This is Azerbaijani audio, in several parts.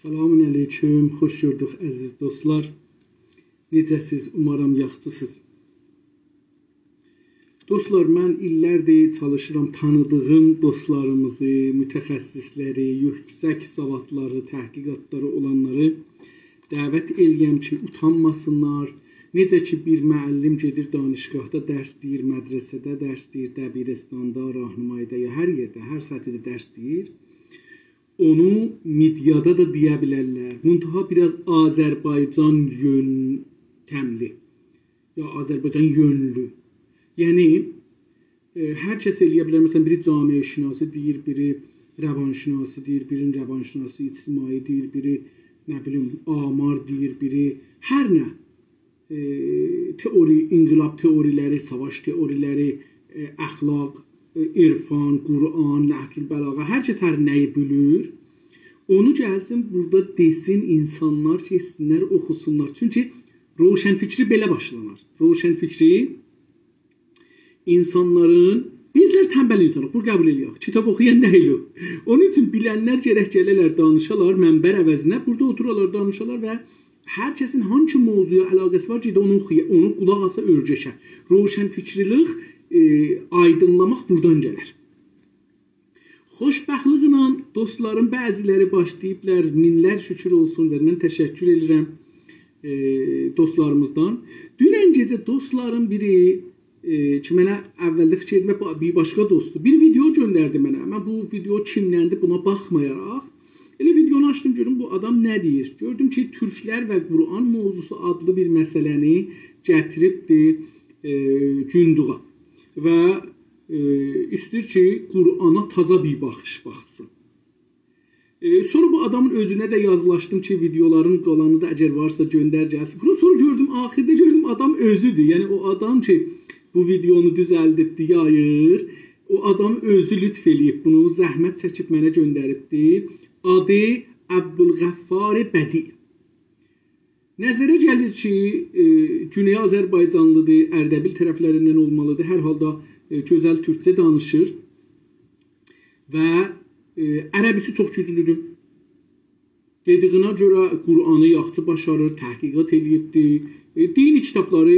Selamun aleyküm, xoş gördük əziz dostlar. Necəsiz, umarım yaxşısınız. Dostlar, mən illərdir çalışıram tanıdığım dostlarımızı, mütəxəssisləri, yüksək savadları, təhqiqatları olanları dəvət eləyəm ki, utanmasınlar. Necə ki, bir müəllim gedir danışqahda dərs deyir, mədrəsədə dərs deyir, dəbiristanda, rahnumayda, ya hər yerdə, hər sətirdə dərs deyir. Onu mediada da deyə bilərlər. Muntaha biraz Azərbaycan yöntəmli, ya Azərbaycan yönlü. Yəni, hər kəs eləyə bilər. Məsələn, biri camiə şinası deyir, biri rəvanşinası deyir, birinin rəvanşinası ictimai deyir, biri, nə bilim, amar deyir, biri hər nə. Teori, inqilab teoriləri, savaş teoriləri, əxlaq, irfan, Quran, Nəhcül Bəlağa, hər kəs hər nəyi bilir. Onu gəlsin burada desin, insanlar keçsinlər, oxusunlar. Çünki roşən fikri belə başlanır. Roşən fikri insanların, bizlər tənbəl insanıq, bu qəbul eləyək. Kitab oxuyan nə yox. Onun üçün bilənlər gərək gələrlər, danışalar, mənbər əvəzinə, burada oturarlar, danışalar və hər kəsin hangi mövzuya əlaqəsi var ki, onu oxuya, onu qulaq asa örgəşə. Roşən fikrilik, aydınlamaq buradan gələr. Xoşbəxtliklə dostların bəziləri başlayıblar, minlər şükür olsun və mən təşəkkür edirəm dostlarımızdan. Dünən gecə dostların biri ki, mənə əvvəldə fikir etmə bir başqa dostdur. Bir video göndərdi mənə. Mən bu video kimləndi buna baxmayaraq elə videonu açdım, görüm bu adam nə deyir. Gördüm ki, Türklər və Quran mövzusu adlı bir məsələni gətiribdir günduğa və istəyir ki, Qurana taza bir baxış baxsın. Sonra bu adamın özünə də yazılaşdım ki, videoların qalanı da əgər varsa göndər gəlsin. Sonra gördüm, axirdə gördüm adam özüdür. Yəni o adam ki, bu videonu düzəldibdir, yayır. O adam özü lütf eləyib bunu, zəhmət çəkib mənə göndəribdir. Adı Əbdülğəffar Bədi. Nəzərə gəlir ki, Güney Azərbaycanlıdır, Ərdəbil tərəflərindən olmalıdır. Hər halda gözəl türkcə danışır və ərəbisi çox güclüdür. Dediyinə görə Quranı yaxşı başarır, təhqiqat eləyibdir. Dini kitabları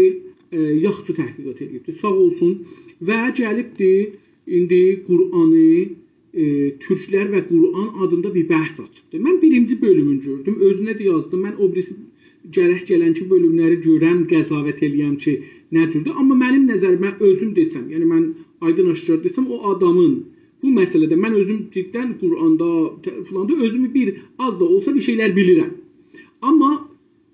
yaxşı təhqiqat eləyibdir. Sağ olsun və gəlibdir indi Quranı Türklər və Quran adında bir bəhs açıbdır. Mən birinci bölümünü gördüm, özünə də yazdım. Mən o birisi gərək gələnki bölümləri görəm, qəzavət eləyəm ki, nə cürdür. Amma mənim nəzərim, mən özüm desəm, yəni mən aydın aşkar desəm, o adamın bu məsələdə, mən özüm ciddən Quranda, filanda özümü bir az da olsa bir şeylər bilirəm. Amma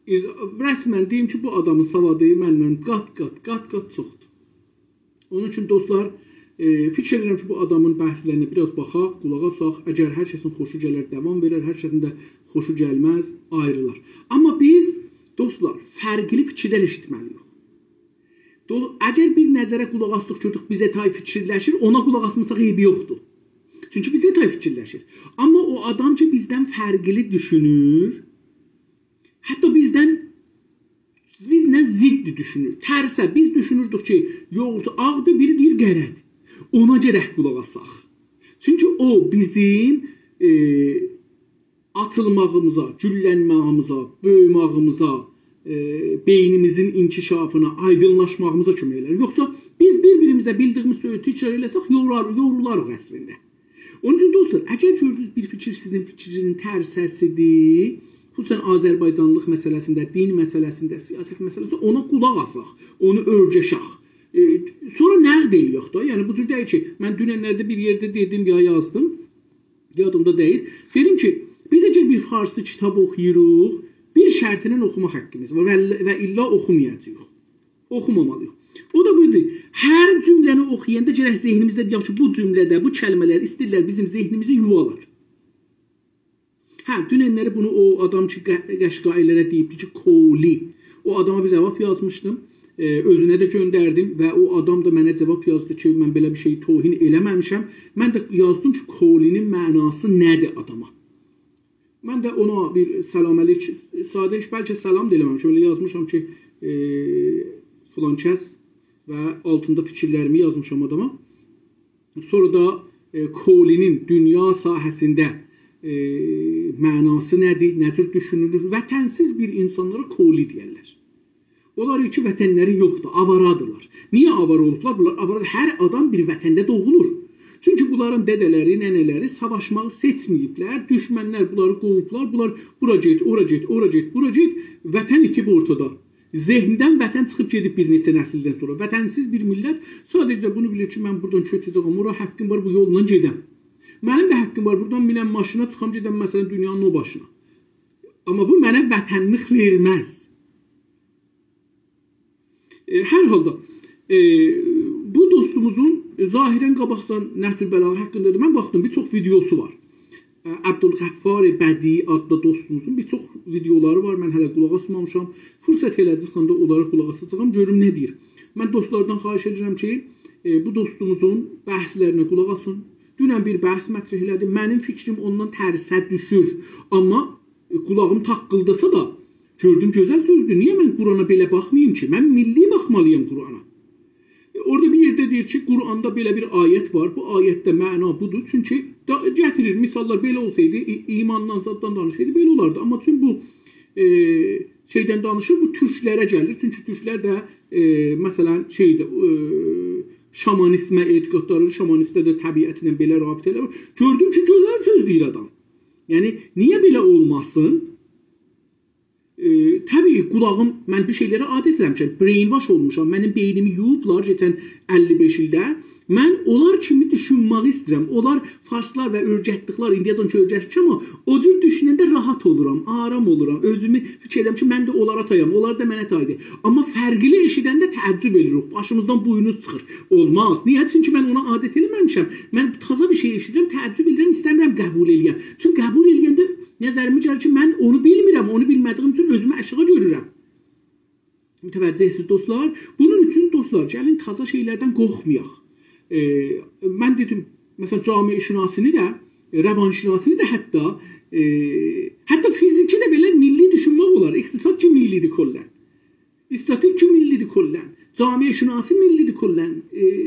rəsmən deyim ki, bu adamın savadı məndən qat-qat çoxdur. Onun üçün dostlar, fikir edirəm ki, bu adamın bəhslərinə biraz baxaq, qulaq asaq. Əgər hər kəsin xoşu gələr, davam verər, hər kəsin də xoşu gəlməz, ayrılar. Amma biz, dostlar, fərqli fikirlər eşitməliyik. Əgər bir nəzərə qulaq asdıq, gördük, bizə tay fikirləşir, ona qulaq asmasaq eybi yoxdur. Çünki bizə tay fikirləşir. Amma o adam ki, bizdən fərqli düşünür, hətta bizdən ziddi düşünür. Tərsə, biz düşünürdük ki, yoxdur, ağdır, biri deyir qərəd. Ona gərək qulaq asaq. Çünki o bizim atılmağımıza, güllənməyimizə, böyüməyimizə, beynimizin inkişafına, aydınlaşmağımıza kömək edir. Yoxsa biz bir-birimizə bildiyimiz söhbəti təkrar eləsək, yorularıq əslində. Onun üçün dostlar, əgər gördünüz bir fikir sizin fikrinin tərsəsidir, xüsusən Azərbaycanlıq məsələsində, din məsələsində, siyasət məsələsində ona qulaq asaq, onu örgəşək. Sonra nəqd eləyək da, yəni bu cür deyil ki, mən dünənlərdə bir yerdə dedim, ya yazdım, yadımda deyil, dedim ki, biz əgər bir farsı kitab oxuyuruq, bir şərtilə oxumaq haqqımız var və illa oxumayacaq, oxumamalıyıq. O da budur, hər cümləni oxuyanda gərək zehnimizdə deyək ki, bu cümlədə, bu kəlmələr istəyirlər bizim zehnimizi yuvalar. Dünənləri bunu o adam ki, qəşqailərə deyibdir ki, Koli, o adama bir cavab yazmışdım. Özünə də göndərdim və o adam da mənə cavab yazdı ki, mən belə bir şey tohin eləməmişəm. Mən də yazdım ki, Kolinin mənası nədir adama? Mən də ona bir salaməlik, sadə iş, bəlkə salam da eləməmişəm. Öyle yazmışam ki, filan kəs və altında fikirlərimi yazmışam adama. Sonra da Kolinin dünya sahəsində mənası nədir, nə cür düşünülür? Vətənsiz bir insanlara koli deyirlər. Onlar iki vətənləri yoxdur, avaradırlar. Niyə avara olublar? Bunlar avara, hər adam bir vətəndə doğulur. Çünki bunların dədələri, nənələri savaşmağı seçməyiblər. Düşmənlər bunları qovublar. Bunlar bura get, ora get, ora get, bura get. Vətən itib ortada. Zehnindən vətən çıxıb gedib bir neçə nəsildən sonra. Vətənsiz bir millət sadəcə bunu bilir ki, mən buradan köçəcəyəm, ora haqqım var, bu yolla gedəm. Mənim də haqqım var, buradan minəm maşına çıxam, gedəm məsələn dünyanın o başına. Amma bu mənə vətənlik verməz. Hər halda bu dostumuzun zahirən qabaqcan Nəhcül Bəlağə haqqındadır. Mən baxdım, bir çox videosu var. Abdülğəffar Bədi adlı dostumuzun bir çox videoları var. Mən hələ qulaq asmamışam. Fürsət elədikcə də onlara qulaq asacağam. Görüm nə deyir. Mən dostlardan xahiş edirəm ki, bu dostumuzun bəhslərinə qulaq asın. Dünən bir bəhs mətrah elədi. Mənim fikrim ondan tərsə düşür. Amma qulağım taqqıldasa da gördüm gözəl sözdür. Niyə mən Qurana belə baxmayayım ki? Mən milli baxmalıyım Qurana. Orada bir yerdə deyir ki, Quranda belə bir ayət var. Bu ayətdə məna budur. Çünki gətirir, misallar belə olsaydı, imandan, zaddan danışsaydı belə olardı. Amma çünki bu şeydən danışır, bu türklərə gəlir. Çünki türklər də məsələn şamanizmə etiqadları, şamanistdə də təbiətinə belə rabitələr var. Gördüm ki, gözəl söz deyir adam. Yəni, niyə belə olmasın? Təbii qulağım, mən bir şeylərə adət eləmişəm, brainwash olmuşam, mənim beynimi yuyublar geçən 55 ildə. Mən onlar kimi düşünməyi istəyirəm. Onlar farslar və örgətliklər, indiyəcən ki örgətmişəm, amma o cür düşünəndə rahat oluram, aram oluram. Özümü fikir edirəm ki, mən də onlara tayam, onlar da mənə taydır. Amma fərqli eşidəndə təəccüb edirik, başımızdan buyunuz çıxır. Olmaz. Niyə? Çünki mən ona adət eləməmişəm. Mən taza bir şey eşidirəm, təəccüb edirəm, istəmirəm qəbul eləyəm. Çünki qəbul eləyəndə nəzərimi gəlir ki, mən onu bilmirəm, onu bilmədiyim üçün özümü aşağı görürəm. Mütəvəccihsiz dostlar, bunun üçün dostlar, gəlin taza şeylərdən qorxmayaq. Mən dedim, məsələn, camiişünasini də, rəvanşünasini də hətta fiziki də belə milli düşünmək olar. İqtisad ki millidir kollən. İstatik ki millidir kollən. Camiişünası millidir kollən.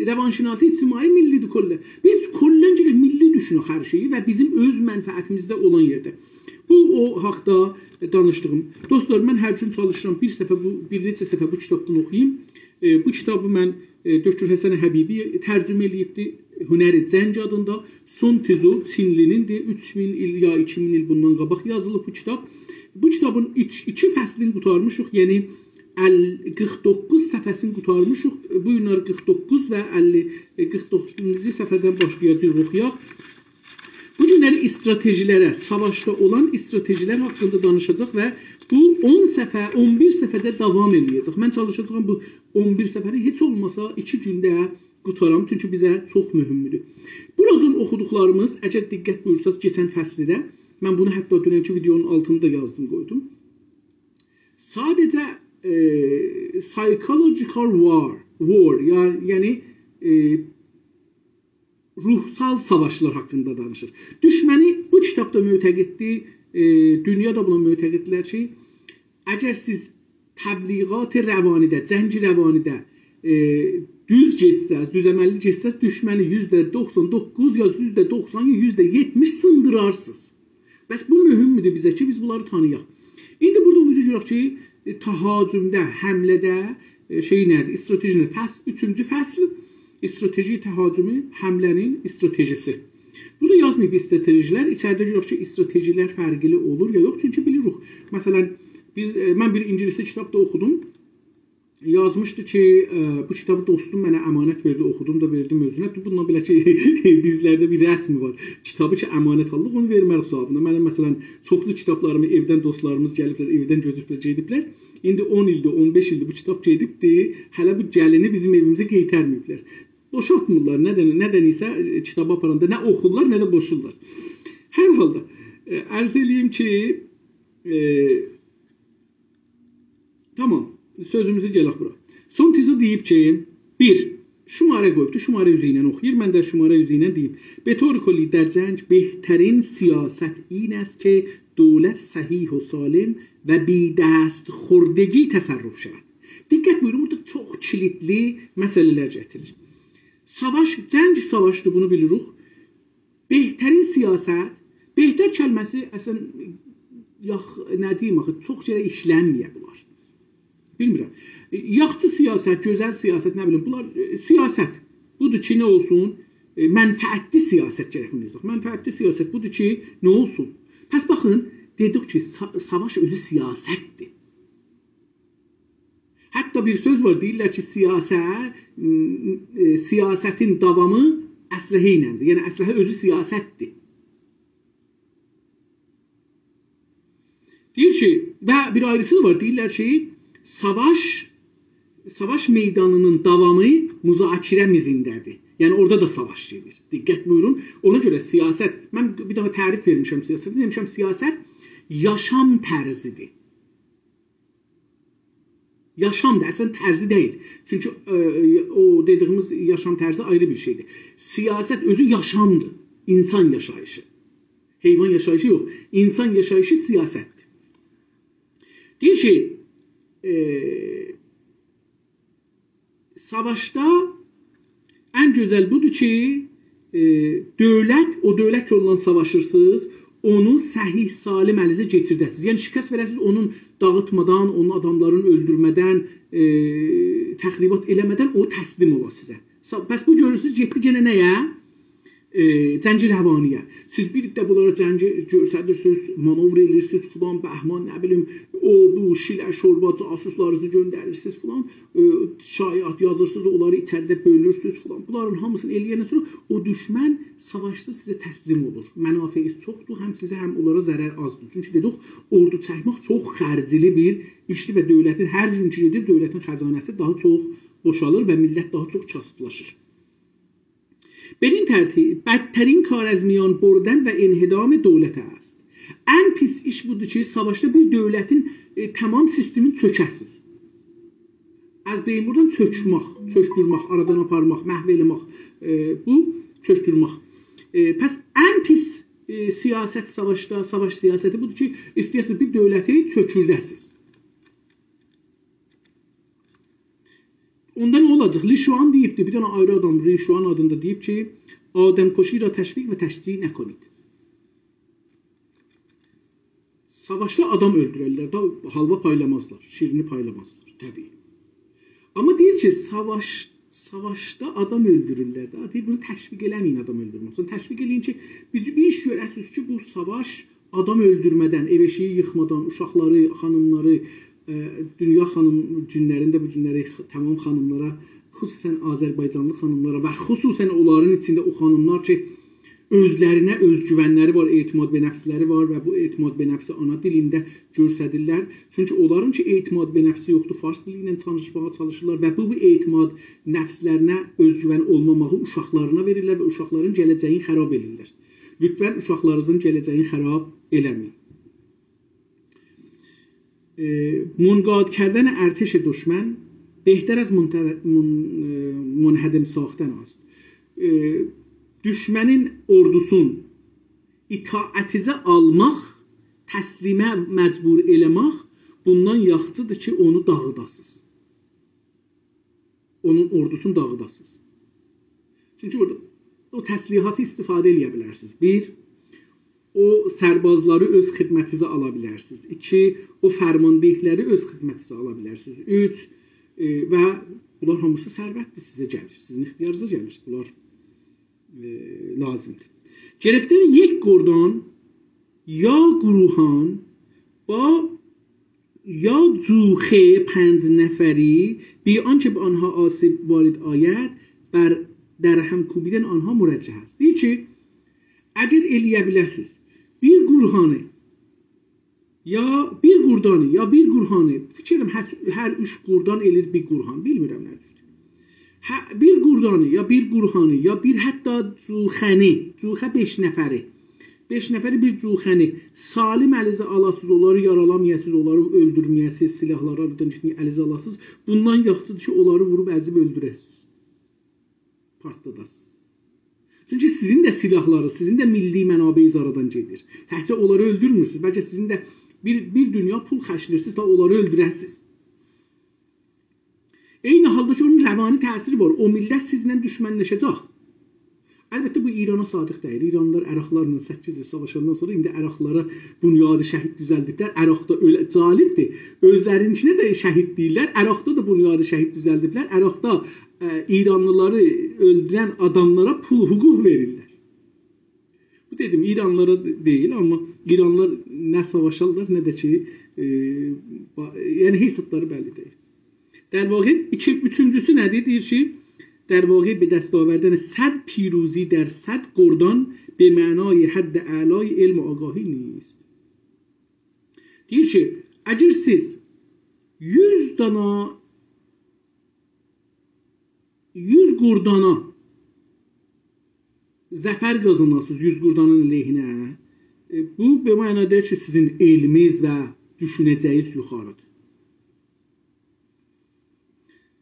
Rəvanşünası ictimai millidir kollən. Biz kollən gələk milli düşünək hər şeyi və bizim öz mənfəətimizdə olan yerdə. Bu o haqda danışdığım. Dostlar, mən hər gün çalışıram, bir neçə səfər bu kitabdan oxuyayım. Bu kitabı mən Dr. Həsən Həbibi tərcümə eləyibdi. Hünəri Cənc adında. Sun Tzu Çinlinindir. 3000 il ya 2000 il bundan qabaq yazılıb bu kitab. Bu kitabın 2 fəslini qutarmışıq. Yəni 49 səfəsini qutarmışıq. Bu günlər 49 və 49-cu səfərdən başlayacağıq oxuyaq. Bu günləri stratejilərə, savaşda olan stratejilər haqqında danışacaq və bu 10 səfər, 11 səfərdə davam edəcək. Mən çalışacağım bu 11 səfəri heç olmasa 2 gündə qutaram, çünki bizə çox mühümdür. Buracan oxuduqlarımız, əgər diqqət buyursaq, keçən fəslidə, mən bunu hətta dünənki videonun altında yazdım, qoydum. Sadəcə psychological war, yəni ruhsal savaşlar haqqında danışır. Düşməni bu kitabda mütəqiddir, dünyada buna mütəqidlər ki, əgər siz təbliğat-ı rəvanidə, cəngi rəvanidə düz getsəz, düzəməlli getsəz, düşməni %99 ya %90 ya %70 sındırarsınız. Bəs bu mühümdür bizə ki, biz bunları tanıyaq. İndi burada bizə görək ki, tahacümdə, həmlədə nədir? Strateji nədir? 3-cü fəsl. Strateji təhacümü, həmlənin stratejisi. Burada yazmayıb stratejilər. İçəridə görək ki, stratejilər fərqli olur ya yox. Çünki bilirik. Məsələn, mən bir ingiliscə kitab da oxudum. Yazmışdı ki, bu kitabı dostum mənə əmanət verdi, oxudum da verdim özünə. Bundan belə ki, bizlərdə bir rəsmi var. Kitabı ki, əmanət alıq, onu vermərik sahabına. Mənim məsələn, çoxlu kitablarımı evdən dostlarımız gəliblər, evdən gediblər. İndi 10 ildir, 15 ildir bu kitab gedibdir. Hələ bu gəlini bizim evimizə qeytərməyiblər. Boşaltmırlar, nədən isə kitabı aparanda nə oxurlar, nə də boşurlar. Hər halda, ərz eləyim ki, tamam, sözümüzü gələk bura. Sun Tzu deyib ki, 1. Şumarə qoyubdur, şumarə üzü ilə oxuyur, mən də şumarə üzü ilə deyim. Betor kli در جنگ بهترین سیاست این است که دولت صحیح و سالم و بی دست خوردگی təsərrüf şود. Diqqət buyurun, burada çox kilitli məsələlər gətirilir. Savaş, cəng savaşdır, bunu bilirik. Behtarin siyasət, Behter kəlməsi əslən nə deyim axı, çox yerə işlənməyə bunlar. Bilmirəm. Yaxşı siyasət, gözəl siyasət, nə bilim, bunlar siyasət. Budur ki, nə olsun? Mənfəətli siyasət gərəkməyəcək. Mənfəətli siyasət budur ki, nə olsun? Pəs baxın, dedik ki, savaş özü siyasətdir. Hətta bir söz var, deyirlər ki, siyasətin davamı əsləhə iləndir. Yəni, əsləhə özü siyasətdir. Deyir ki, və bir ayrısı da var, deyirlər ki, savaş meydanının davamı müzakirə mizindədir. Yəni, orada da savaş gedir. Diqqət buyurun. Ona görə siyasət, mən bir daha tərif vermişəm siyasət. Demişəm, siyasət yaşam tərzidir. Yaşamdır, əslən tərzi deyil. Çünki o dediyimiz yaşam tərzi ayrı bir şeydir. Siyasət özü yaşamdır. İnsan yaşayışı. Heyvan yaşayışı yox. İnsan yaşayışı siyasətdir. Deyir ki, savaşda ən gözəl budur ki, o dövlət yolundan savaşırsınız, onu səhih, salim əlinizə keçirdəsiniz. Yəni, şikəst verəsiniz, onun dağıtmadan, onun adamların öldürmədən, təxribat eləmədən o təslim ola sizə. Bəs bu görürsünüz, getdi genə nəyə? Zəncir həvaniyə. Siz bir də bunlara zəncir görsədirsiniz, manovr edirsiniz, filan, bəhman, nə bilim, bu, şilə, şorba, casuslarınızı göndərirsiniz, filan, şayat yazırsınız, onları içəridə bölürsünüz, filan. Bunların hamısını eləyəndən sonra o düşmən savaşsız sizə təslim olur. Mənafeyiz çoxdur, həm sizə, həm onlara zərər azdır. Çünki dedik, ordu çəkmək çox xərcili bir işdir və dövlətin hər gün ki gedir, dövlətin xəzanəsi daha çox boşalır və millət daha çox kasıblaşır. Benim tertib, بدترین کار از میان بردن و انهدام دولت است. En pis iş budur ki, savaşta bir devletin tamam sistemini çökəsiz. Az beyin buradan çöktürmək, aradan aparmaq, məhv eləmək, bu çöktürmək. Pəs en pis siyasət savaşda, savaş siyasəti budur ki, istəyirsiniz bir dövləti çökürdəsiz. Onda nə olacaq? Li Şuan deyibdir, bir dənə ayrı adam Li Şuan adında deyib ki, Ademkuşi را təşviq və təşviq nəkonid. Savaşda adam öldürərlər, da halva paylamazlar, şirini paylamazlar, təbii. Amma deyir ki, savaşda adam öldürürlər, da deyir, bunu təşviq eləməyin adam öldürmək. Təşviq eləyin ki, bir iş görəsiniz ki, bu savaş adam öldürmədən, ev eşiyi yıxmadan, uşaqları, xanımları, dünya xanım günlərində bu günləri tamam xanımlara, xüsusən Azərbaycanlı xanımlara və xüsusən onların içində o xanımlar ki, özlərinə özgüvənləri var, etimad və nəfsləri var və bu etimad və nəfsi ana dilində göstərirlər. Çünki onların ki, etimad və nəfsi yoxdur, fars dili ilə çalışmağa çalışırlar və bu etimad nəfslərinə özgüvən olmamağı uşaqlarına verirlər və uşaqların gələcəyini xərab edirlər. Lütfən uşaqlarınızın gələcəyini xərab eləməyin. منقاد کردن ارتش دشمن بهتر از منهدم ساختن است. Düşmənin ordusun itaətizə almaq, təslimə məcbur eləmək bundan yaxşıdır ki, onu dağıdasınız. Onun ordusunu dağıdasınız. Çünki orada o təslihatı istifadə eləyə bilərsiniz. Bir, o sərbazları öz xidmətinizə ala bilərsiniz. 2, o fərmandehləri öz xidmətinizə ala bilərsiniz. 3, və bunlar hamısı sərvətdir, sizə gəlir. Sizin ixtiyarınıza gəlir. Bunlar lazımdır. گرفتن یک گردان یا گروهان با یا جوخه 5 نفری بی آنچه به آنها آسیب وارد آید در هم کوبیدن آنها مرجح است. deyir ki, əgər eləyə bilərsiniz bir qurhanı ya bir qurhanı fikirəm hər 3 qurdan elir bir qurhan, bilmirəm nədir. Bir qurdanı ya bir hətta cuxə 5 nəfəri 5 nəfəri bir cuxəni salim əlinizə alasınız, onları yaralamayasınız, onları öldürməyəsiniz, silahları əlinizə alasınız. Bundan yaxşıdır ki, onları vurub əzib öldürəsiniz, partladasınız. Çünki sizin də silahları, sizin də milli mənabeyiniz aradan gedir. Təkcə onları öldürmürsünüz, bəlkə sizin də bir dünya pul xərcləyirsiniz da onları öldürəsiniz. Eyni halda ki, onun rəvani təsiri var. O millət sizlə düşmənləşəcək. Əlbəttə bu İrana sadiq deyil. İranlılar Əraqlarla 8 il savaşandan sonra indi Əraqlara bunyadi şəhid düzəldiblər. Əraqda öyle calibdir. Özlərinin içində də şəhid deyirlər. Əraqda da bunyadi şəhid düzəldiblər. Əraqda İranlıları öldürən adamlara pul, hüquq verirlər. Bu dedim İranlılara deyil, amma İranlılar nə savaşarlar, nə də ki yəni hesabları bəlli deyil. در واقع üçüncüsü nədir? Deyir ki, در واقع به دست آوردن 100 پیروزی در 100 قردان به معنای حد اعلای علم و آگاهی نیست. Deyir ki, əgər siz 100 qurdana zəfər qazanasınız 100 qurdanın əleyhinə, bu به معناdır ki, sizin elminiz və düşünəcəyiniz yuxarıdır.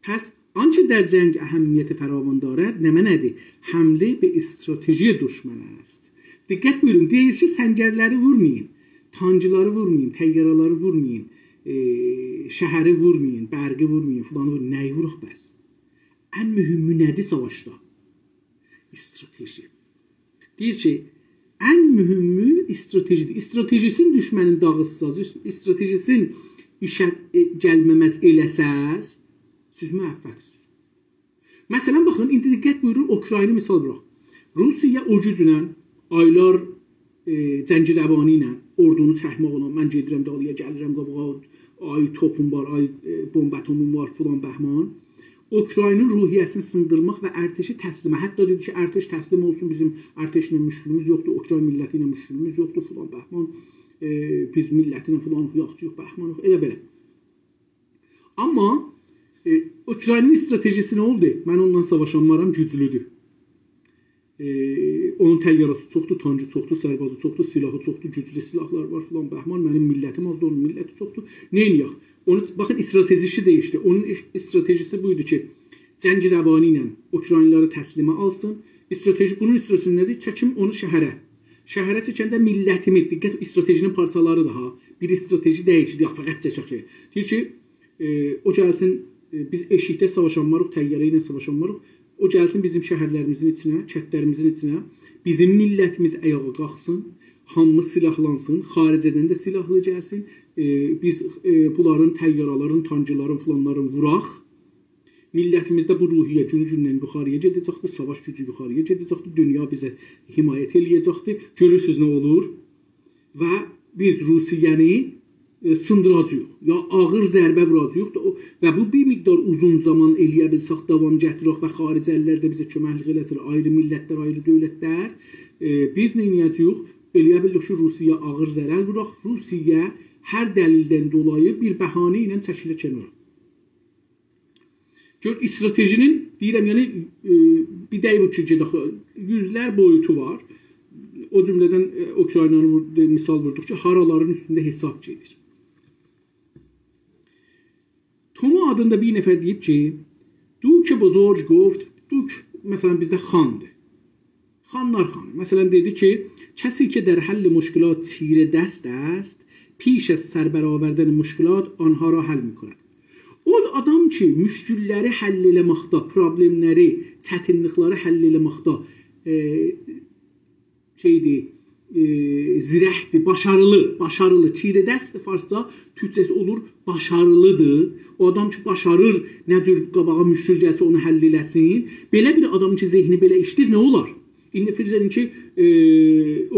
پس آنچه در جنگ اهمیت فراوان دارد nədir? Həmlə به استراتژی düşmən است. Diqqət buyurun, deyir ki, səngərləri vurmayın, tancıları vurmayın, təyyarələri vurmayın, şəhəri vurmayın, bərqi vurmayın, filanı vurmayın. Nəyi vuruq bəs? Ən mühümü nədir savaşda? İstrateji. Deyir ki, ən mühümü istratejidir. İstratejisin düşmənin dağıtsaz, istratejisin işə gəlməməz eləsəz, siz müvəffəqsiniz. Məsələn, baxın, indi diqqət buyurun, Ukrayna misal bıraq. Rusiya o güclə, aylar cəngirəvani ilə, ordunu çəkmaqla, mən gedirəm dalıya, gəlirəm qabağa, ay topum var, ay bombatomum var, filan bəhman. Ukraynın ruhiyyəsini sındırmaq və ərteşi təslimə. Hətta dedi ki, ərteş təslim olsun, bizim ərteşlə müşkülümüz yoxdur, Ukrayn milləti ilə müşkülümüz yoxdur, filan bəhman. Biz millətinə filan yaxşı yox, bəhman yox, elə belə. Amma Ukraynın stratejisi nə oldu? Mən ondan savaşanmaram, güclüdür. Onun təyyarası çoxdur, tancı çoxdur, sərbazı çoxdur, silahı çoxdur, güclü silahlar var filan bəhman. Mənim millətim azdır, onun milləti çoxdur. Neyniyək? Baxın, stratejisi dəyişdi. Onun stratejisi buydu ki, cəngirəvani ilə Ukraynaları təslimə alsın. Bunun stratejisi nədir? Çəkim onu şəhərə. Şəhərə çəkəndə millətimi, diqqət, stratejinin parçalarıdır ha. Bir strateji dəyişdi, yox, fəqət çəkək şey. Deyir ki, o gəlsin, biz eşikdə savaşanmarıq, təyyarə ilə savaşanmarıq. O gəlsin bizim şəhərlərimizin içinə, kətlərimizin içinə. Bizim millətimiz ayağa qalxsın, hamımız silahlansın, xaricədən də silahlı gəlsin. Biz bunların təyyaraların, tancıların, filanların vuraq. Millətimizdə bu ruhiyyə günü-gündən yuxarıya gedəcəkdir, savaş gücü yuxarıya gedəcəkdir, dünya bizə himayət eləyəcəkdir. Görürsünüz nə olur? Və biz Rusiyəni sındıracaq, ya ağır zərbə vuracaq və bu bir miqdar uzun zaman eləyə bilsək, davam gətirək və xaricəlilər də bizə köməklik eləsin, ayrı millətlər, ayrı dövlətlər. Biz nə edəcəyik? Eləyə bildik ki, Rusiya ağır zərər vuraq, Rusiya hər dəlildən dolayı bir bəhanə ilə çəkilə kənara. Gör, stratejinin, deyirəm, yəni bir dəy bu ki, yüzlər boyutu var. O cümlədən Ukraynanı misal vurduqca haraların üstündə hesab gedir. Tomu adında bir nəfər deyib ki, Duk Bozorg goft, Duk məsələn bizdə xandır. Xanlar xanı. Məsələn dedi ki, کسی که در حل مشکلات تیره دست است پیش از سر برآوردن مشکلات آنها را حل می‌کند. O adam ki, müşkülləri həll eləməkdə, problemləri, çətinlikləri həll eləməkdə zirəhdir, başarılı, tire dəstdir farsca, türkçəsi olur, başarılıdır. O adam ki, başarır, nə cür qabağa müşkül gəlsə onu həll eləsin. Belə bir adam ki, zehni belə işdir, nə olar? İndi firz edin ki,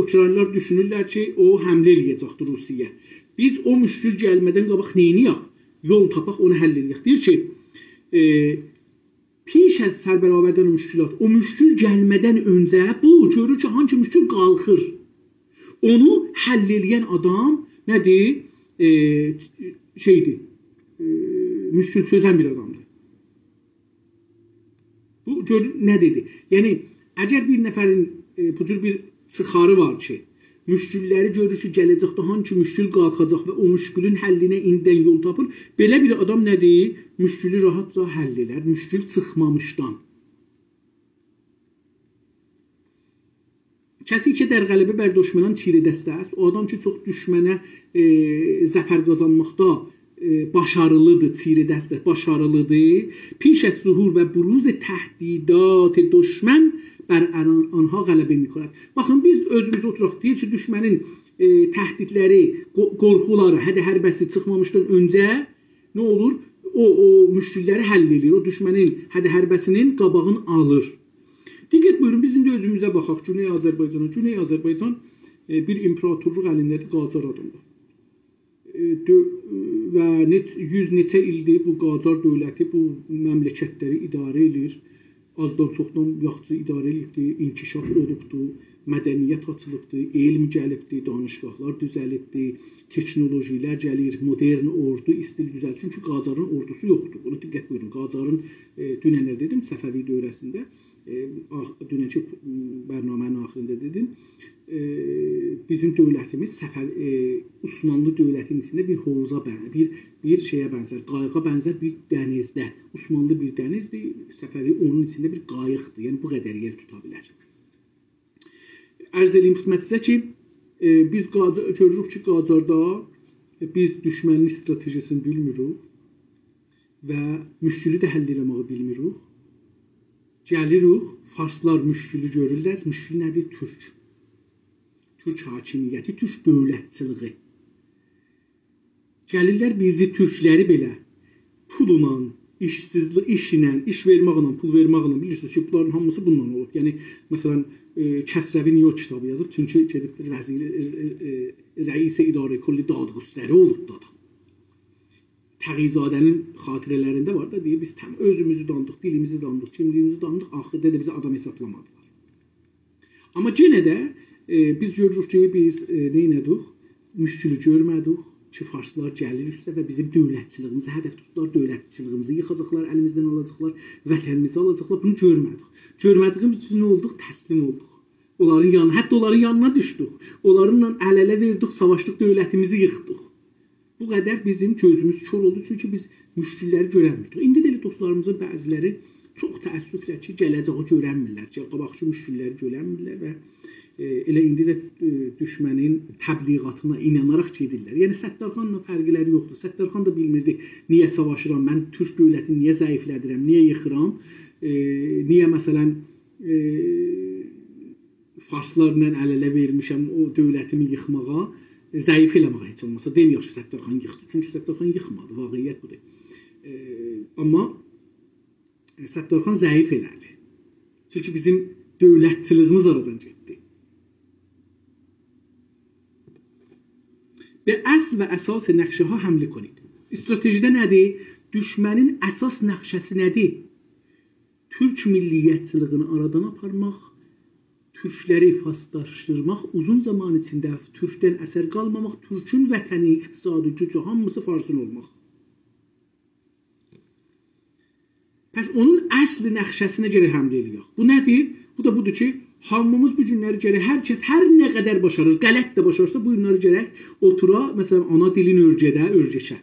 Ukraynalılar düşünürlər ki, o həmlə eləyəcəkdir Rusiya. Biz o müşkül gəlmədən qabaq neyniyək? Yol tapaq, onu həll edək. Deyir ki, piş az sərbərabərdən müşkülat, o müşkül gəlmədən öncə bu görür ki, hangi müşkül qalxır. Onu həll eləyən adam nədir? Müşkül çözən bir adamdır. Bu görür, nə dedi? Yəni, əgər bir nəfərin bu cür bir çıxarı var ki, müşkülləri görür ki, gələcəkdə hangi müşkül qalxacaq və o müşkülün həllinə indidən yol tapır. Belə bir adam nədir? Müşkülü rahatca həll elər, müşkül çıxmamışdan. Kəsi ki, der qələbə bər düşməndən çiri dəstə است. O adam ki, çox düşmənə zəfər qazanmaqda başarılıdır, çiri dəstək başarılıdır. Piş az zuhur və buruz təhdidat düşmən bər anha qələbə mikələr. Baxın, biz özümüz oturaq deyir ki, düşmənin təhdidləri, qorxuları, hədə-hərbəsi çıxmamışdan öncə nə olur? O müşkilləri həll edir. O düşmənin hədə-hərbəsinin qabağını alır. Diqqət buyurun, biz indi özümüzə baxaq. Güney Azərbaycana. Güney Azərbaycan bir imperatorluq əlindədir, Qacar adında. Və 100 neçə ildir bu Qacar dövləti bu məmləkətləri idarə edir. Azdan çoxdan yaxşı idarə edibdir, inkişaf olubdur, mədəniyyət açılıbdır, elm gəlibdir, danışqahlar düzəlibdir, teknolojilər gəlir, modern ordu istil düzəlir. Çünki Qacarın ordusu yoxdur. Bunu diqqət buyurun. Qacarın dünənlər dedim, Səfəvi dövrəsində, dünənki bərnamənin axırında dedim, bizim dövlətimiz Osmanlı dövlətinin içində bir hovuza bənzər, bir şeyə bənzər, qayığa bənzər bir dənizdə. Osmanlı bir dənizdir, Səfəvi onun içində bir qayıqdır. Yəni bu qədər yer tuta bilər. Ərz edeyim xidmətinizə ki, biz görürük ki, Qacarda biz düşmənin stratejisini bilmirik və müşkülü də həll eləməyi bilmirik. Gəlirik, farslar müşkülü görürlər. Müşkül nədir? Türk. Türk hakimiyyəti, Türk dövlətçiliği. Gəlirlər bizi, türkləri belə pulla, işsizlik, işlə, iş verməklə, pul verməklə, bilirsiniz ki, bunların hamısı bundan olub. Yəni, məsələn, Kəsrəvi niyə o kitabı yazıb? Çünki gedibdir, rəis-i idarə kulli dadqüstləri olub da. Təğizadənin xatirələrində var da, deyir, biz özümüzü dandıq, dilimizi dandıq, kimliyimizi dandıq, axırda da bizi adam hesablamadılar. Amma yenə də biz görürük ki, biz neynədik? Müşkülü görmədik ki, farslar gəliriksə və bizim dövlətçiliyimizi, hədəf tutdular, dövlətçiliyimizi yıxacaqlar, əlimizdən alacaqlar, vətənimizi alacaqlar, bunu görmədik. Görmədiyimiz üçün nə olduq? Təslim olduq. Hətta onların yanına düşdük. Onlarla əl-ələ verdik, savaşdıq, dövlətimizi yıxdıq. Bu qədər bizim gözümüz kör oldu, çünki biz müşkilləri görəmirdik. İndi də elə dostlarımızın bəziləri çox təəssüflə ki, gələcəyi görənmirlər, qabaqçı müşkilləri görənmirlər və elə indi də düşmənin təbliğatına inanaraq gedirlər. Yəni Səttarxanla fərqləri yoxdur. Səttarxan da bilmirdi niyə savaşıram, mən Türk dövlətini niyə zəiflədirəm, niyə yıxıram, niyə məsələn farslarla əl-ələ vermişəm o dövlətimi yıxmağa, zəif eləməyə heç olmasa. Deyim, yaxşı Səttarxan yıxdı. Çünki Səttarxan yıxmadı, vaqiyyət budur. Amma Səttarxan zəif elədi. Çünki bizim dövlətçiliyimiz aradan getdi. Ve əsl və əsas nəqşəha həmlə konid. Stratejidə nədir? Düşmənin əsas nəqşəsi nədir? Türk milliyyətçiliyini aradan aparmaq, Türkləri faslaşdırmaq, uzun zaman içində Türkdən əsər qalmamaq, Türkün vətəni, iqtisadi gücü, hamısı farsın olmaq. Pəs onun əsl nəqşəsinə görə həmlə eləyək. Bu nədir? Bu da budur ki, hamımız bu günləri gərək, hər kəs hər nə qədər başarır, qələt də başarırsa bu günləri gərək otura, məsələn, ana dilin örgəşə.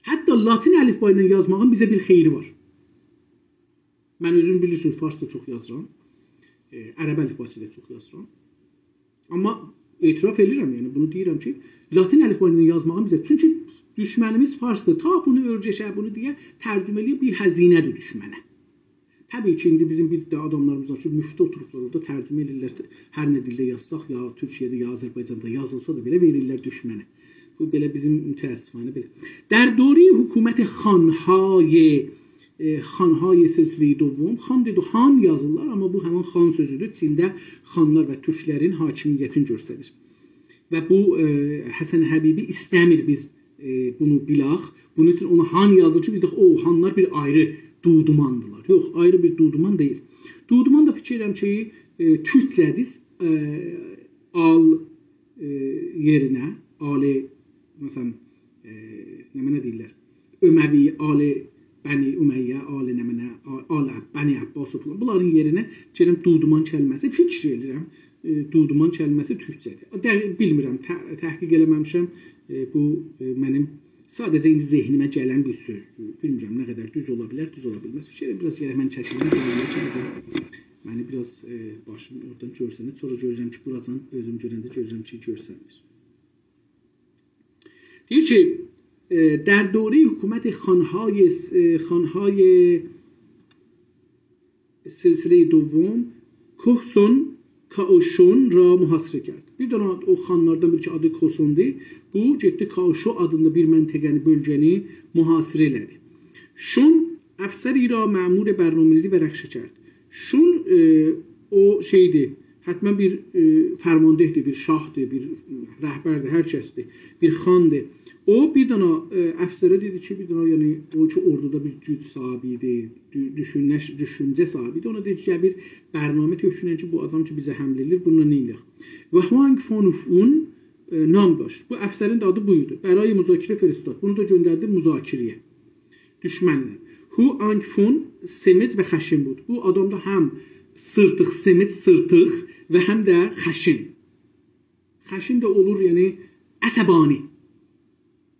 Hətta latin əlifba ilə yazmağın bizə bir xeyri var. Mən özüm bilirsiniz, farsda çox yazıram, ərəb əlifbası ilə çox yazıram. Amma etiraf edirəm, yəni bunu deyirəm ki, latin əlifba ilə yazmağın bizə, çünki düşmənimiz farsdır, ta bunu örgəşə, bunu deyə tərcümə eləyib bir həzinədir düşmənə. Təbii ki, indi bizim bir də adamlarımız var ki, müftə oturublar orada tərcümə edirlər, hər nə dildə yazsaq, ya Türkiyədə, ya Azərbaycanda yazılsa da belə verirlər düşmənə. Bu belə bizim mütəəssifanə belə. Dərdori hökuməti xanhay silsilə-i dovvum, xan dedi, xan yazırlar, amma bu həmin xan sözüdür. Çində xanlar və türklərin hakimiyyətini göstərir. Və bu Həsən Həbibi istəmir biz bunu bilaq. Bunun üçün ona han yazır ki, bizdə o hanlar bir ayrı dudumandılar. Yox, ayrı bir duduman deyil. Duduman da fikir edirəm ki, türkcədir, al yerinə, ali, məsələn, nə mənə deyirlər, Öməvi, ali, Bəni Üməyyə, ali nə mənə, ali, Bəni Abbas falan. Bunların yerinə gələm duduman kəlməsi, fikir edirəm, duduman kəlməsi türkcədir. Bilmirəm, təhqiq eləməmişəm, bu mənim sadəcə indi zehnimə gələn bir sözdür. Bilmirəm, nə qədər düz ola bilər, düz ola bilməz. Fikirəm, biraz gələk mən çəkilim, məni biraz başım oradan görsənir. Sonra görürəm ki, buracan özüm görəndə görürəm ki, görsənmir. Deyir ki, در دوره حکومت خانهای سلسله دوم کوهسون Kaoşun را mühasirə کرد. Bir dənə o xanlardan biri ki, adı Kosondur. Bu, getdi Kaoşu adında bir məntəqəni, bölgəni mühasirə elədi. Şun əfsəri را məmur bərnamələzi və rəqşə کرد. Şun o şeydir, hətmən bir fərmandehdir, bir şahdır, bir rəhbərdir, hər kəsdir, bir xandır. O bir dənə əfsərə dedi ki, bir dənə yəni o ki orduda bir güc sahibidir, düşüncə sahibidir. Ona dedi ki, bir bərnamə tökünən ki, bu adam ki bizə həml edir, bununla nə eləyək? Və Huang Fonufun nam daşır. Bu əfsərin də adı buydu. Bərayı müzakirə feristad. Bunu da göndərdi müzakirəyə. Düşmənlə. Huang Fon semit və xəşin bud. Bu adamda həm sırtıq, semit, sırtıq və həm də xəşin. Xəşin də olur, yəni əsəbani.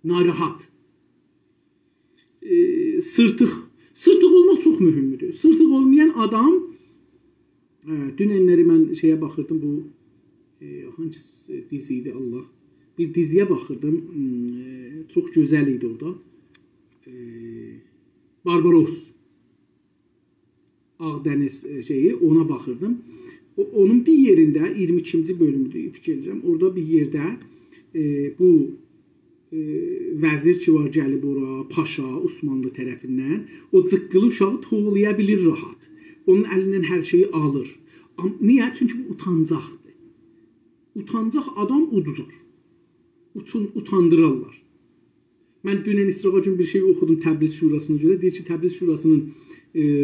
Narahat. Sırtıq. Sırtıq olmaq çox mühümdür. Sırtıq olmayan adam, dünənləri mən şeyə baxırdım, bu hangi dizi idi Allah? Bir diziyə baxırdım, çox gözəl idi o da. Barbaros. Ağdəniz şeyi, ona baxırdım. Onun bir yerində, 22-ci bölümüdür, fikir edirəm, orada bir yerdə bu vəzir ki var gəlib ora, paşa, Osmanlı tərəfindən, o cıqqılı uşağı toğlaya bilir rahat. Onun əlindən hər şeyi alır. Niyə? Çünki bu utancaqdır. Utancaq adam uduzur. Utandırarlar. Mən dünən İsrağa gün bir şey oxudum Təbriz Şurasına görə. Deyir ki, Təbriz Şurasının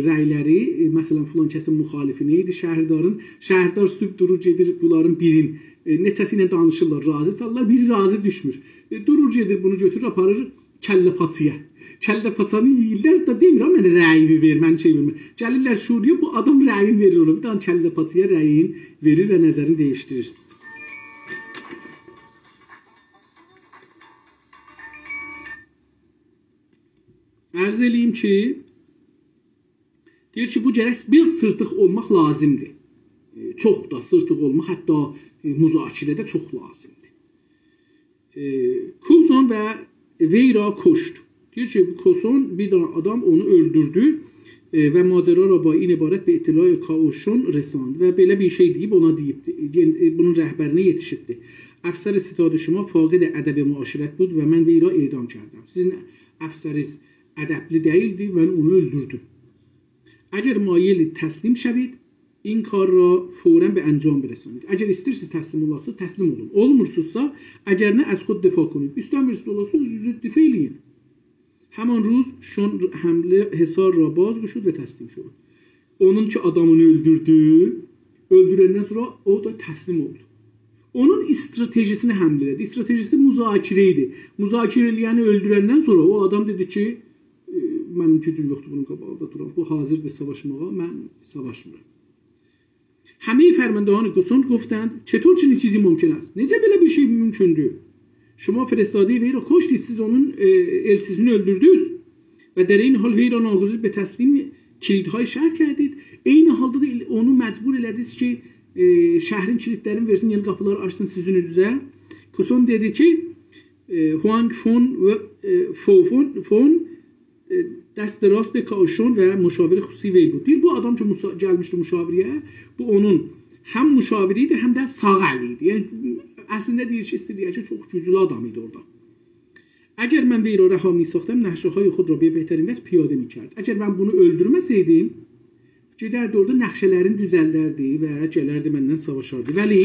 rəyləri, məsələn, filan kəsin müxalifini idi, şəhərdar sübh durur, gedir bunların birin, neçəsi ilə danışırlar, razı çalırlar, biri razı düşmür. Durur, gedir, bunu götürür, aparır kəlləpaçıya. Kəlləpaçanı yeyirlər, da demirəm, mənə rəyini ver, mən şey vermə. Gəlirlər Şuriyə, bu adam rəyini verir ona, bir tane kəlləpaçıya rəyin verir və nəzərini dəyişdirir. Ərz eləyim ki, deyir ki, bu gərək bir sırtıq olmaq lazımdır. Çox da sırtıq olmaq, hətta müzakirədə çox lazımdır. Kuzon və Veyra koşd. Deyir ki, Koson bir dana adam onu öldürdü və macəra rabain ibarət bir itilay Kaoşun resand və belə bir şey deyib ona deyibdi. Bunun rəhbərinə yetişibdi. Əfsər-i sitadə şuma faqid ədəb-i müaşirət bud və mən Veyra edam kərdim. Sizin əfsəriz ədəbli deyildi, mən onu öldürdüm. Əgər mayeli təslim şəvid, این کار را فوراً به انجام برسانید. اگر istəyirsiniz təslim olasınız, təslim olun. Olmursunuzsa, əgər nə az xud dəfa کنید. İstəmirsiniz olasınız, özünüz dəfə eləyin. Həman ruz şun həmlə hesar ra baz quşud və təslim şud. Onun ki adamını öldürdü, öldürəndən sonra o da təslim oldu. Onun stratejisini həml elədi. Stratejisi müzakirə idi. Müzakirə eləyəni öldürəndən sonra o adam dedi ki, mənim gücüm yoxdur bunun qabağında duram. Bu hazırdır savaşmağa, mən savaşmıram. همه فرماندهان کوسون گفتند چطور چنین چیزی ممکن است؟ Necə belə bir şey mümkündür? شما فرستاده وی را کشتید، siz onun elçisini öldürdünüz və در این حال وی را ناگزیر به تسلیم kilidهای şəhər کردید. Eyni halda da onu məcbur elədiniz ki, şəhərin kilidlərini versin, yəni qapıları açsın sizin üzünüzə. Kuson dedi ki, Huang Fon دست راست کاشون و مشاور خصوصی وی بود. دیر bu adam ki gəlmişdi müşavirəyə, bu onun həm müşaviri idi, həm də sağ əli idi. Yəni əslində deyir ki, istədiyi ki, çox güclü adam idi orada. Əgər mən Veyra rəha misaxtəm, nəşəhay xud ra bəhtərin vəz piyadə mikərd. Əgər mən bunu öldürməsəydim, gedərdi orada nəxşələrin düzəldərdi və gələrdi məndən savaşardı. Vəli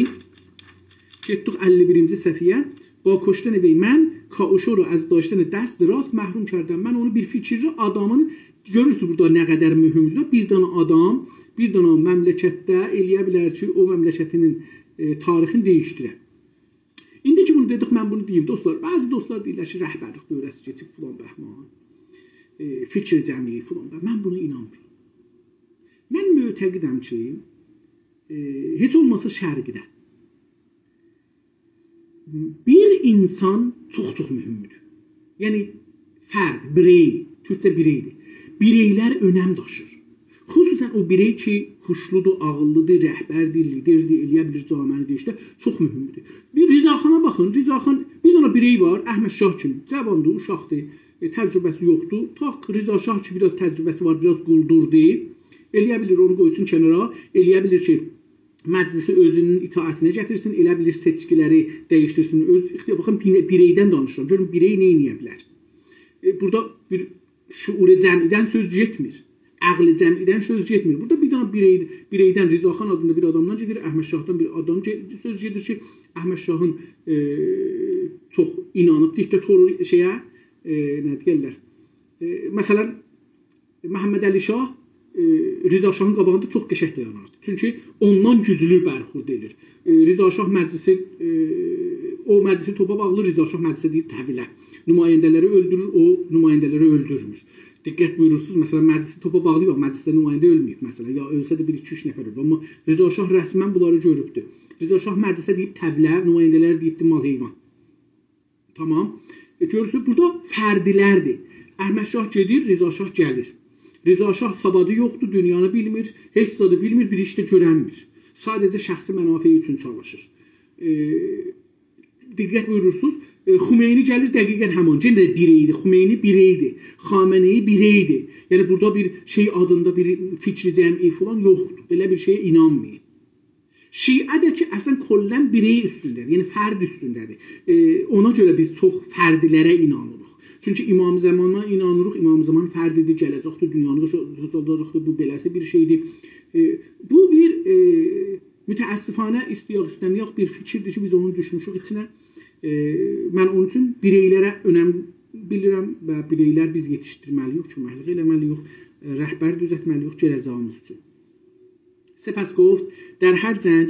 getdik 51-ci səhifəyə. با کشتن وی من کاوشو رو از داشتن دست راست محروم کردم. من onu bir fikirli adamın, görürsünüz burada nə qədər mühümdür. Bir dana adam, bir dana məmləkətdə eləyə bilər ki, o məmləkətinin tarixini dəyişdirə. İndi ki bunu dedik, mən bunu deyim dostlar. Bəzi dostlar deyirlər ki, rəhbərlik dövrəsi keçib filan bəhman, fikir cəmiyi filan. Mən buna inanmıram. Mən mütəqidəm ki, heç olmasa şərqdə bir insan çox mühümdür. Yəni fərd, birey, Türkçə bireydir. Bireylər önəm daşır. Xüsusən o birey ki, huşludur, ağıllıdır, rəhbərdir, liderdir, eləyə bilir, caməni deyişdə çox mühümdür. Bir Rizaxana baxın, Rizaxan bir dənə dənə birey var, Əhməd Şah kimi. Cavandır, uşaqdır, təcrübəsi yoxdur. Tak Rıza Şah ki, biraz təcrübəsi var, biraz quldurdur. Eləyə bilir onu qoysun kənara, eləyə bilir ki, məclisi özünün itaətinə gətirsin, elə bilir seçkiləri dəyişdirsin. Baxın, bireydən danışıram. Görün, birey nə edə bilər? Burada bir şuur-i cəmidən söz getmir. Əqli cəmidən söz getmir. Burada bir dənə bireydən, Rızaxan adında bir adamdan gedir, Əhməd Şahdan bir adam söz gedir ki, Əhməd Şahın çox inanıb diktator şeyə, nə deyirlər? Məsələn, Məhəmməd Əli Şah Rıza Şahın qabağında çox qəşəng dayanardı. Çünki ondan güclü bərxurd edir. Rıza Şah məclisi, o məclisi topa bağlı, Rıza Şah məclisə deyir təhvilə. Nümayəndələri öldürür, o nümayəndələri öldürmür. Diqqət buyurursunuz, məsələn, məclisi topa bağlı yox, məclisdə nümayəndə ölməyib, məsələn, ya ölsə də 1-2-3 nəfər ölür. Amma Rıza Şah rəsmən bunları görübdür. Rıza Şah məclisə deyib təvlə, nümayəndələr deyibdir mal heyvan. Tamam. Görürsünüz, burada fərdilərdir. Əhməd Şah gedir, Rıza Şah gəlir. Rıza Şah savadı yoxdur, dünyanı bilmir, heç zadı bilmir, bir işdə görənmir. Sadəcə şəxsi mənafeyi üçün çalışır. Diqqət buyurursunuz, Xümeyni gəlir dəqiqən həman. Yenə bireydir, Xümeyni bireydir, Xameneyi bireydir. Yəni burada bir şey adında bir fikri cəmi falan yoxdur. Belə bir şeyə inanmayın. Şiə də ki, əslən kollən birey üstündədir, yəni fərd üstündədir. Ona görə biz çox fərdilərə inanırıq. Çünki İmam Zəman'a inanırıq, İmam Zəman fərdidir, gələcəkdir, dünyanı qazanacaqdır, bu beləsi bir şeydir. Bu bir mütəəssifanə istəyək istəməyək bir fikirdir ki, biz onu düşmüşük içinə. Mən onun üçün bireylərə önəm bilirəm və bireylər biz yetişdirməliyik, köməklik eləməliyik, rəhbər düzəltməliyik gələcəyimiz üçün. سپس گفت در هر جنگ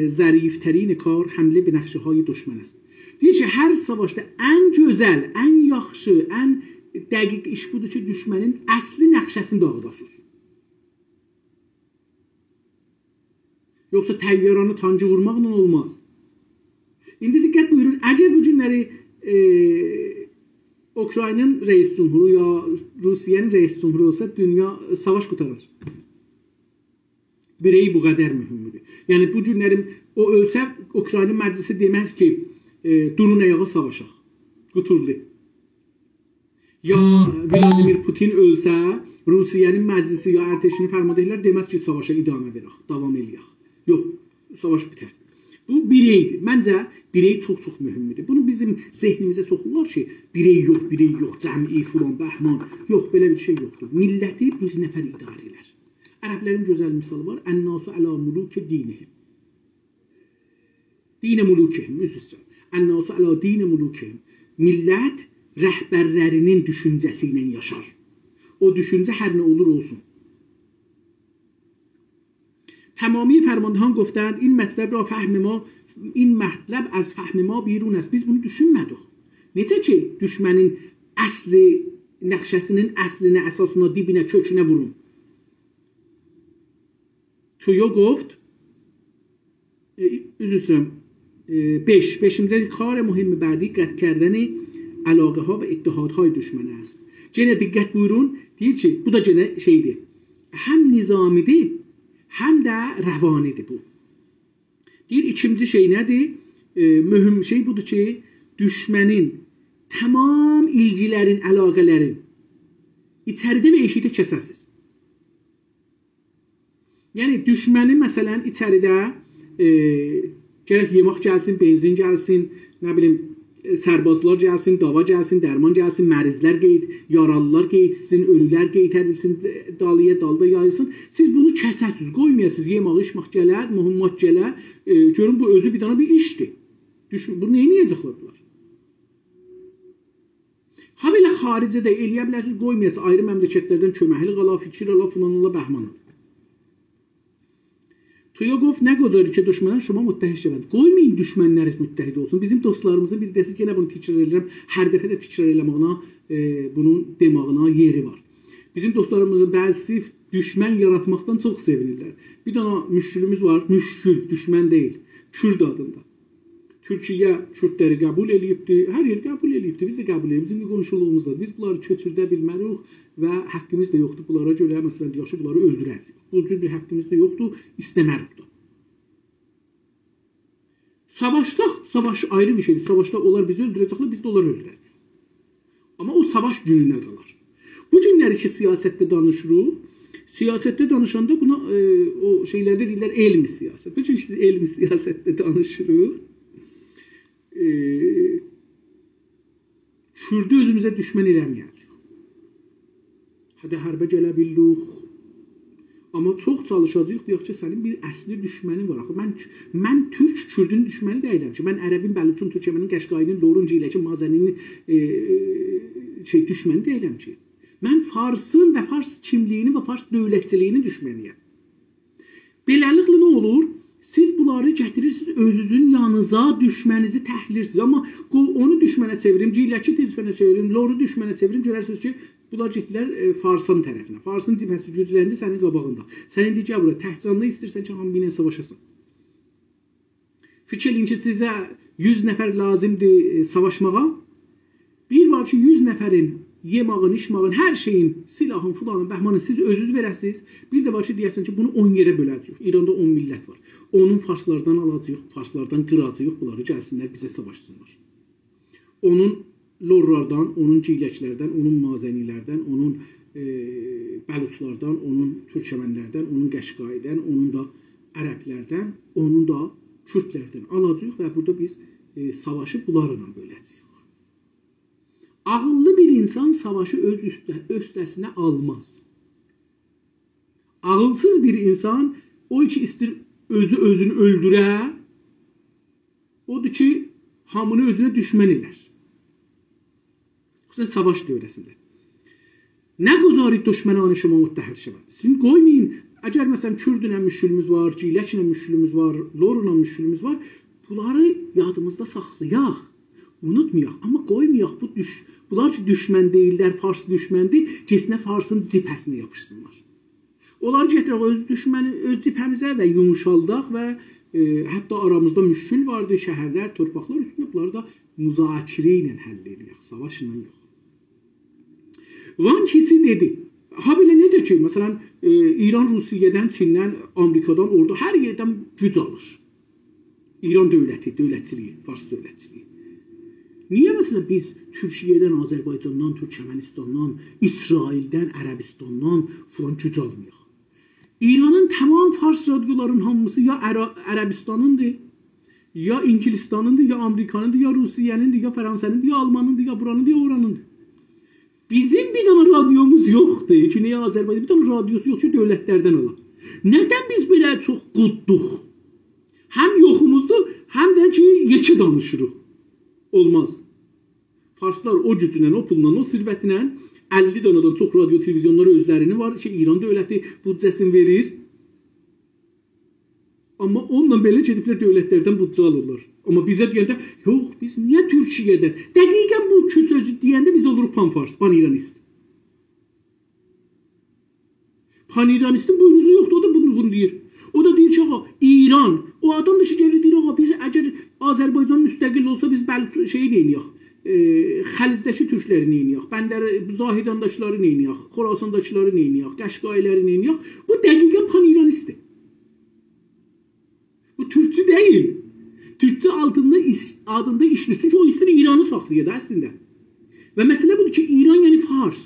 ظریفترین کار حمله به نقشه های دشمن است. Deyir ki, hər savaşda ən gözəl, ən yaxşı, ən dəqiq iş budur ki, düşmənin əsli nəqşəsini dağıdasınız. Yoxsa təyyarəni tancı vurmaqla olmaz. İndi diqqət buyurun, əgər bu günləri Ukraynanın reis cumhuru ya Rusiyanın reis cumhuru olsa, dünya savaş qutarar. Birey bu qədər mühümdür. Yəni bu günlərim o ölsə, Ukrayna məclisi deməz ki, durun ayağa savaşaq. Quturlu. Ya Vladimir Putin ölsə, Rusiyanın məclisi ya ərteşini fərmadırlar, deməz ki, savaşa idamə verək, davam eləyək. Yox, savaş bitər. Bu bireydir. Məncə birey çox-çox mühümdür. Bunu bizim zehnimizə soxurlar ki, birey yox, cəmi, filan, bəhman. Yox, belə bir şey yoxdur. Milləti bir nəfər idarə elər. Ərəblərin gözəl misalı var. Ən-nasu əla mulukə dinihim. Dinə mulukəhim, üzrüsən. Ən-nasu əla dinə mulukəhim. Millət rəhbərlərinin düşüncəsi ilə yaşar. O düşüncə hər nə olur olsun. تمامی فرماندهان گفتند این مطلب را این مطلب از فهم ما بیرون است. Biz bunu düşünmədik. Necə ki, düşmənin əsli nəqşəsinin əslinə, əsasına, dibinə, kökünə vurun. تویو گفت beşimizde کار مهم بعدی قطع کردن علاقه ها و اتحادهای دشمن است. Gene diqqət buyurun, deyir ki, bu da gene şeydir. Həm nizamidir, həm də rəvanidir bu. Deyir, ikinci şey nədir? Mühüm şey budur ki, düşmənin tamam ilgilərin, əlaqələrin içəridə və eşikdə kəsəsiz. Yəni düşmənin məsələn içəridə gərək yemək gəlsin, benzin gəlsin, nə bilim sərbazlar gəlsin, dava gəlsin, dərman gəlsin, mərizlər qeyd, yaralılar qeydilsin, ölülər qeyd edilsin, dalda yayılsın. Siz bunu kəsəsiz, qoymayasınız, yemək, içmək gələr, mühümmat gələr. Görün bu özü bir dana bir işdir. Bunu neyniyəcəklər bunlar? Ha belə xaricədə eləyə bilərsiniz, qoymayasınız, ayrı məmləkətlərdən köməkli qala, fikir ala, filan ala, bəhman ala. تویا گفت نگذاری که دشمنان شما متحد شوند. Qoymayın düşmənləriniz müttəhid olsun. Bizim dostlarımızın bir dəsi yenə bunu təkrar edirəm. Hər dəfə də təkrar eləməyinə bunun demağına yeri var. Bizim dostlarımızın bəzisi düşmən yaratmaqdan çox sevinirlər. Bir dana müşkülümüz var. Müşkül, düşmən deyil. Kürd adında. Türkiyə Kürdləri qəbul eləyibdi. Hər yer qəbul eləyibdi. Biz də qəbul eləyib. Bizim qonşuluğumuzda. Biz bunları köçürdə bilmərik və haqqımız da yoxdur. Bunlara görə məsələn yaxşı bunları öldürərik. Bu cür bir haqqımız da yoxdur. İstəmərik də. Savaşsaq, savaş ayrı bir şeydir. Savaşda onlar bizi öldürəcəklər, biz də onları öldürəcəyik. Amma o savaş gününə qalar. Bu günləri ki, siyasətdə danışırıq. Siyasətdə danışanda buna o şeylərdə deyirlər elmi siyasət. Bu gün elmi siyasətdə danışırıq. Kürdü özümüzə düşmən eləməyəcək. Hədə hərbə gələ bildik. Amma çox çalışacağıq, deyək ki, sənin bir əsli düşmənin var. Mən Türk Kürdün düşməni deyiləm ki, mən Ərəbin, Bəluçun, Türkçəmənin, Qəşqayının, Lorun, Ciləçin, Mazəninin düşməni deyiləm ki. Mən Farsın və Fars kimliyini və Fars dövlətçiliyini düşməniyəm. Beləliklə nə olur? Siz bunları gətirirsiniz, özünüzün yanınıza düşmənizi təhlirsiniz. Amma onu düşmənə çevirim, Ciləçi düşmənə çevirim, Loru düşmənə çevirim, görərsiniz ki, bunlar getdilər Farsın tərəfinə. Farsın cibhəsi gücləndi sənin qabağında. Sən indi gəl bura, təhcanlı istəyirsən ki, hamı ilə savaşasın. Fikir eləyin ki, sizə 100 nəfər lazımdır savaşmağa. Bir var ki, 100 nəfərin yemağın, içmağın, hər şeyin, silahın, fulanın, bəhmanın siz özünüz verəsiniz. Bir də var ki, deyərsən ki, bunu 10 yerə böləcəyik. İranda 10 millət var. Onun farslardan alacağıq, farslardan qıracağıq, bunları gəlsinlər, bizə savaşsınlar. Onun lorlardan, onun ciyləklərdən, onun mazənilərdən, onun bəluçlardan, onun türkçəmənlərdən, onun qəşqaydən, onun da ərəblərdən, onun da kürdlərdən alacağıq və burada biz savaşı bunlarla böləcəyik. Ağıllı bir insan savaşı öz üstəsinə almaz. Ağılsız bir insan o ki istir özünü öldürə, odur ki hamını özünə düşmən elər. Xüsusən savaş dövrəsində. Nə qozarı düşmənanı şuma müttəhid şəvən. Sizin qoymayın, əgər məsələn Kürdünə müşkülümüz var, Ciləçinə müşkülümüz var, Loruna müşkülümüz var, bunları yadımızda saxlayaq. Unutmayaq, amma qoymayaq bunlar ki düşmən deyirlər, Fars düşməndir, kesinə Farsın cibhəsinə yapışsınlar. Onları gətirək öz cibhəmizə və yumuşaldaq və hətta aramızda müşkül vardır, şəhərlər, torpaqlar üstündə bunları da müzakirə ilə həll edək, savaşla yox. Van Hisi dedi, ha belə necə ki, məsələn, İran Rusiyyədən, Çindən, Amerikadan, orada hər yerdən güc alır. İran dövləti, dövlətçiliyi, Fars dövlətçiliyi. Niyə məsələn biz Türkiyədən, Azərbaycandan, Türkmənistandan, İsraildən, Ərəbistandan filan güc almayaq? İranın tamam Fars radiolarının hamısı ya Ərəbistanındır, ya İngilistanındır, ya Amerikanındır, ya Rusiyyənindir, ya Fransa'nındır, ya Almanındır, ya buranındır, ya oranındır. Bizim bir dənə radyomuz yoxdur ki, niyə Azərbaycan bir dənə radiosu yox ki, dövlətlərdən alaq. Nədən biz belə çox qudduq? Həm yoxumuzdur, həm də ki, yekə danışırıq. Olmaz. Farslar o gücünlə, o pulla, o sirvətinlə 50 danadan çox radyo televizyonları özlərini var ki, İran dövləti büdcəsini verir. Amma onunla belə gediblər dövlətlərdən büdcə alırlar. Amma bizə deyəndə, yox, biz niyə Türkiyədən? Dəqiqən bu iki sözü deyəndə biz oluruq pan-fars, pan-iranist. Pan-iranistin boynuzu yoxdur, o da bunu deyir. O da deyir ki, İran, o adam da ki, gəlir deyir, biz əgər Azərbaycan müstəqil olsa biz şeyi neyiniyək, Xəlizdəki türkləri neyiniyək, Zahidandaşları neyiniyək, Xorasandaşları neyiniyək, Qəşqayları neyiniyək. Bu dəqiqən pan-iranistdir. Bu türkçü deyil. Türkçü adında işlisi ki, o istəyir İranı saxlayır əslində. Və məsələ budur ki, İran yəni Fars.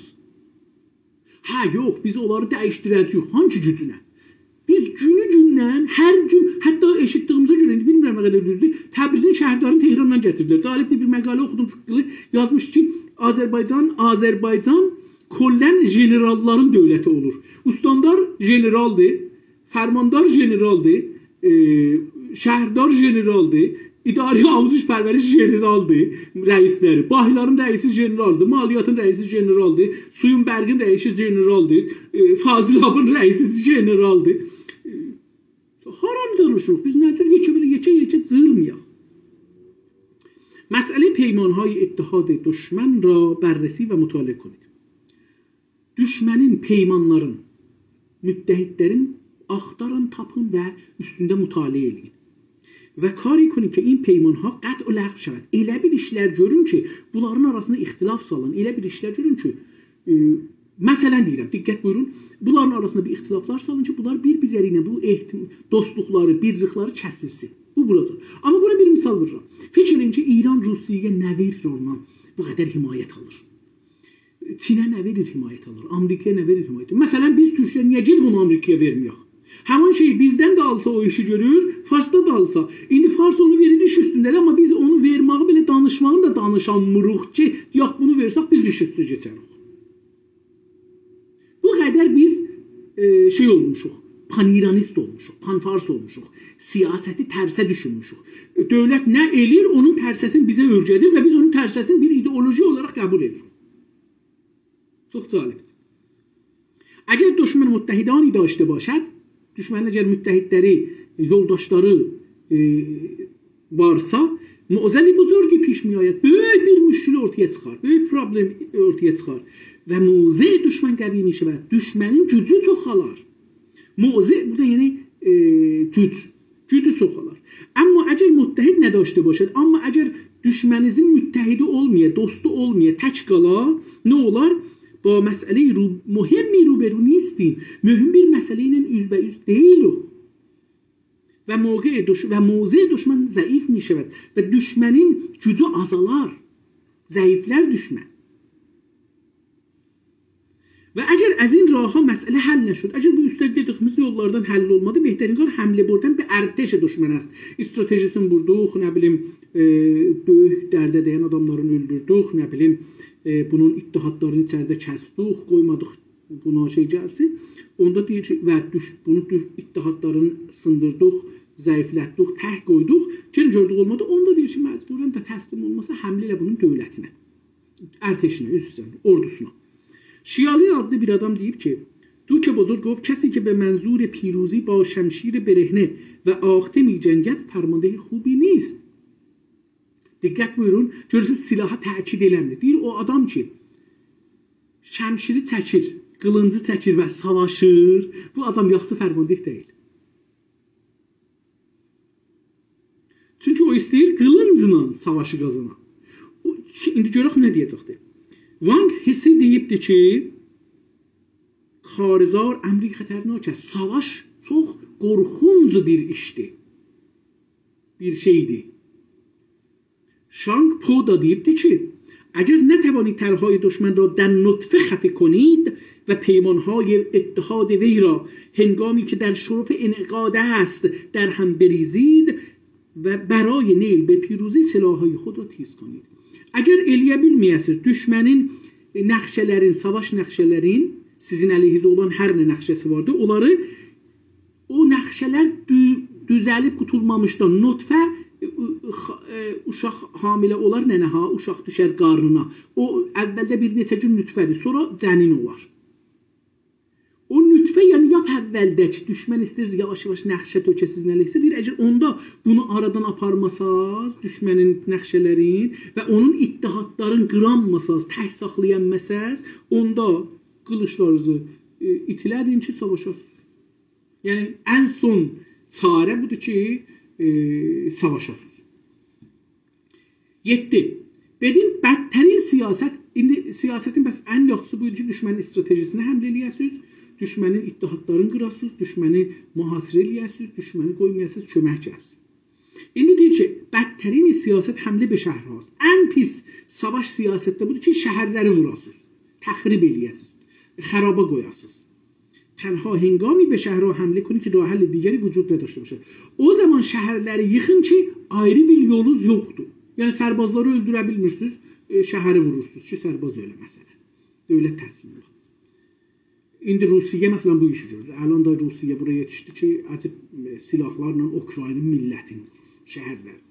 Hə, yox, biz onları dəyişdirəcəyik. Hangi gücünə? Biz günü-gündən, hər gün, hətta eşitdiyimizə görə, bilmirəm nə qədər düzdür, Təbrizin şəhərdarını Tehrandan gətirdilər. Calibdir bir məqalə oxudum, çıxdılı, yazmış ki, Azərbaycan kollən generalların dövləti olur. Ustandar generaldır, fərmandar generaldır, şəhərdar generaldır, İdari amuzuş pərvəriş generaldır, rəisləri, bahiların rəisi generaldır, maliyyatın rəisi generaldır, suyun bərgin rəisi generaldır, Fazilabın rəisi generaldır. Haram danışıq, biz nətür yekə cığırmayaq. Məsələ peymanhay ittihad-ı düşmən ra bərrəsi və mütaliə konid. Düşmənin, peymanların, müttəhidlərin axtarın, tapın və üstündə mütaliə edin. Və kari konun ki, in peymanha qət o ləğv şəvət. Elə bir işlər görün ki, bunların arasında ixtilaf salın. Elə bir işlər görün ki, məsələn deyirəm, diqqət buyurun, bunların arasında bir ixtilaflar salın ki, bunlar bir-birləri ilə bu dostluqları, birlikləri kəsilsin. Bu Bu buradır. Amma bura bir misal vururam. Fikir edin ki, İran Rusiyaya nə verir ondan bu qədər himayət alır? Çinə nə verir himayət alır? Amerikaya nə verir himayət alır? Məsələn, biz Türklər niyə gedib bunu Amerikaya verməyək? Həmin şeyi bizdən də alsa o işi görür, Farsda da alsa. İndi Fars onu verir iş üstündədir, amma biz onu verməyi belə danışmağını da danışanmırıq ki, yox bunu versək biz iş üstü keçərik. Bu qədər biz şey olmuşuq, pan-İranist olmuşuq, pan-Fars olmuşuq, siyasəti tərsə düşünmüşük. Dövlət nə eləyir, onun tərsəsini bizə öyrədir və biz onun tərsəsini bir ideoloji olaraq qəbul edirik. Çox cəlibdir. Əgər düşmən müttəhidani daşte başad, düşmənin əgər müttəhidləri, yoldaşları varsa, muazzəli buzurgi piş miyayət, böyük bir müşkül ortaya çıxar, böyük problem ortaya çıxar və muzey düşmən qədimi şəvət, düşmənin gücü çoxalar. Muzey, burada yəni gücü çoxalar. Amma əgər müttəhid nə daşte başad, amma əgər düşməninizin müttəhidi olmaya, dostu olmaya, tək qala, nə olar? با مسئله مهمی روبرو نیستیم. mühim bir meseleyle yüzbeüz değiliz. Ve موضع düşman zayıf mi şevet ve düşmenin gücü azalar. Zayıflar düşman. Ve eğer azin raha mesele hal neşud, eğer bu üstad dediğimiz yollardan hal olmadı, behterin kar hamle buradan bir erteşe düşman است. Stratejisini vurduk, ne bileyim böyük dərdə değen adamların öldürdük, ne bileyim bunun ittihatlarını içəridə kəsdik, qoymadıq buna şey gəlsin. Onda deyir ki, bunu ittihatlarını sındırdıq, zəiflətdik, tək qoyduq. Gəlin gördük olmadı. Onda deyir ki, məcburen də təslim olmasa həmlə ilə bunun dövlətinə, ərteşinə, ordusuna. Şialin adlı bir adam deyib ki, دوک بزرگ گفت کسی که به منظور پیروزی با شمشیر برهنه و آخته می جنگد فرمانده خوبی نیست. Diqqət buyurun, görürsünüz silaha təkid eləmir. Deyir o adam ki, şəmşiri çəkir, qılıncı çəkir və savaşır, bu adam yaxşı fərmandik deyil. Çünki o istəyir qılıncla savaşı qazanan. İndi görək nə deyəcəkdir. Wang Hesi deyibdir ki, xarizar əmri xətərnak است. Savaş çox qorxunc bir işdir. Bir şeydir. شانگ پو دادیبdi ki, اگر نتوانید طرحهای دشمن را در نطفه خفه کنید و پیمانهای اتحاد وی را هنگامی که در شرف انعقاد است در هم بریزید و برای نیل به پیروزی سلاحهای خود را تیز کنید. اگر eləyə bilməyəsiniz düşmənin nəxşələrin, savaş nəxşələrin, sizin əleyhinizə olan hər nə nəxşəsi vardır, onları o nəxşələr düzəlib qutulmamışdan nutfə uşaq hamilə olar nənəha, uşaq düşər qarnına. O əvvəldə bir neçə gün nütfədir, sonra cənin olar. O nütfə yəni yap əvvəldəki düşmən istəyir yavaş-yavaş nəxşə tökəsiz nələksə deyir, əgər onda bunu aradan aparmasaz, düşmənin nəxşələrin və onun ittihadların qıranmasaz, tək saxlayanmasaz, onda qılıçlarınızı itilədin ki, savaşasınız. Yəni ən son çarə budur ki, savaşasınız. 7. Benim bədtərin siyasət, indi siyasətin bəs ən yaxşısı buydu ki, düşmənin stratejisinə həmlə eləyəsiniz, düşmənin ittihadlarını qırasınız, düşməni mühasirə eləyəsiniz, düşməni qoymayasınız, kömək gəlsin. İndi deyir ki, bədtərin siyasət həmlə be şəhərhaz. Ən pis savaş siyasətdə budur ki, şəhərləri vurasınız, təxrib eləyəsiniz, xaraba qoyasınız. تنها هنگامی به شهرها حمله کنید که راه حل دیگری وجود نداشته باشه. O zaman şəhərləri yıxın ki, ayrı bir yolunuz yoxdur. Yəni sərbazları öldürə bilmirsiniz, şəhəri vurursunuz ki, sərbaz öyle məsələn. Dövlət təslim olur. İndi Rusiya məsələn bu işi görür. Əlan da Rusiya buraya yetişdi ki, acib silahlarla Ukraynanın millətini vurur, şəhərləri.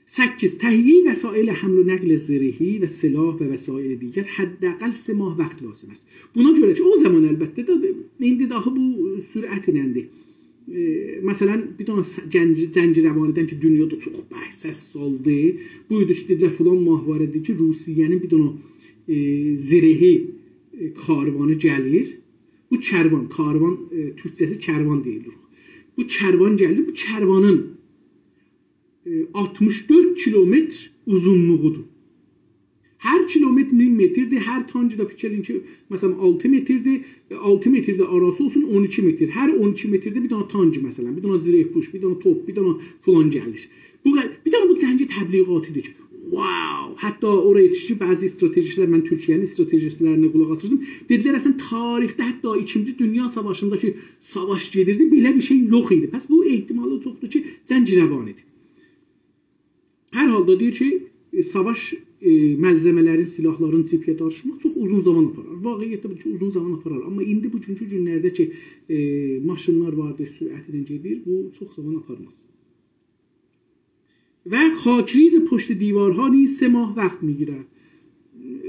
8. تهیه وسایل حمل و نقل زرهی و سلاح و وسایل دیگر حداقل 3 ماه وقت لازم است. Buna görə ki, o zaman əlbəttə də indi daha bu sürət iləndir. Məsələn, bir dənə zəncirəvanidən ki, dünyada çox bəhs saldı. Buydu ki, dedilər filan mahvarədir ki, Rusiyanın bir dənə zirəhi karvanı gəlir. Bu kərvan, karvan türkçəsi kərvan deyilir. Bu kərvan gəlir, bu kərvanın 64 kilometr uzunluğudur. Hər kilometr 1000 metrdir, hər tank da fikirləyin ki, məsələn 6 metrdir, 6 metrdə arası olsun 12 metr. Hər 12 metrdə bir dənə tank məsələn, bir dənə zirehpuş, bir dənə top, bir dənə filan gəlir. Bir dənə bu cəngi təbliğatıdır ki, wow! Hətta oraya yetişib bəzi stratejistlər, mən Türkiyənin stratejistlərinə qulaq asırdım. Dedilər əsən tarixdə hətta 2-ci Dünya Savaşındakı savaş gedirdi, belə bir şey yox idi. Bəs bu ehtimalı çoxdur ki, cəng rəvan idi. Hər halda deyir ki, savaş məlzəmələrin, silahların cibhə daşımaq çox uzun zaman aparar. Vaqiətdə bu ki, uzun zaman aparar. Amma indi bugünkü günlərdə ki, maşınlar vardır, sürətlə gedir, bu çox zaman aparmaz. Və xakriz پشت دیوارها نیز 3 ماه vaxt میگیرد.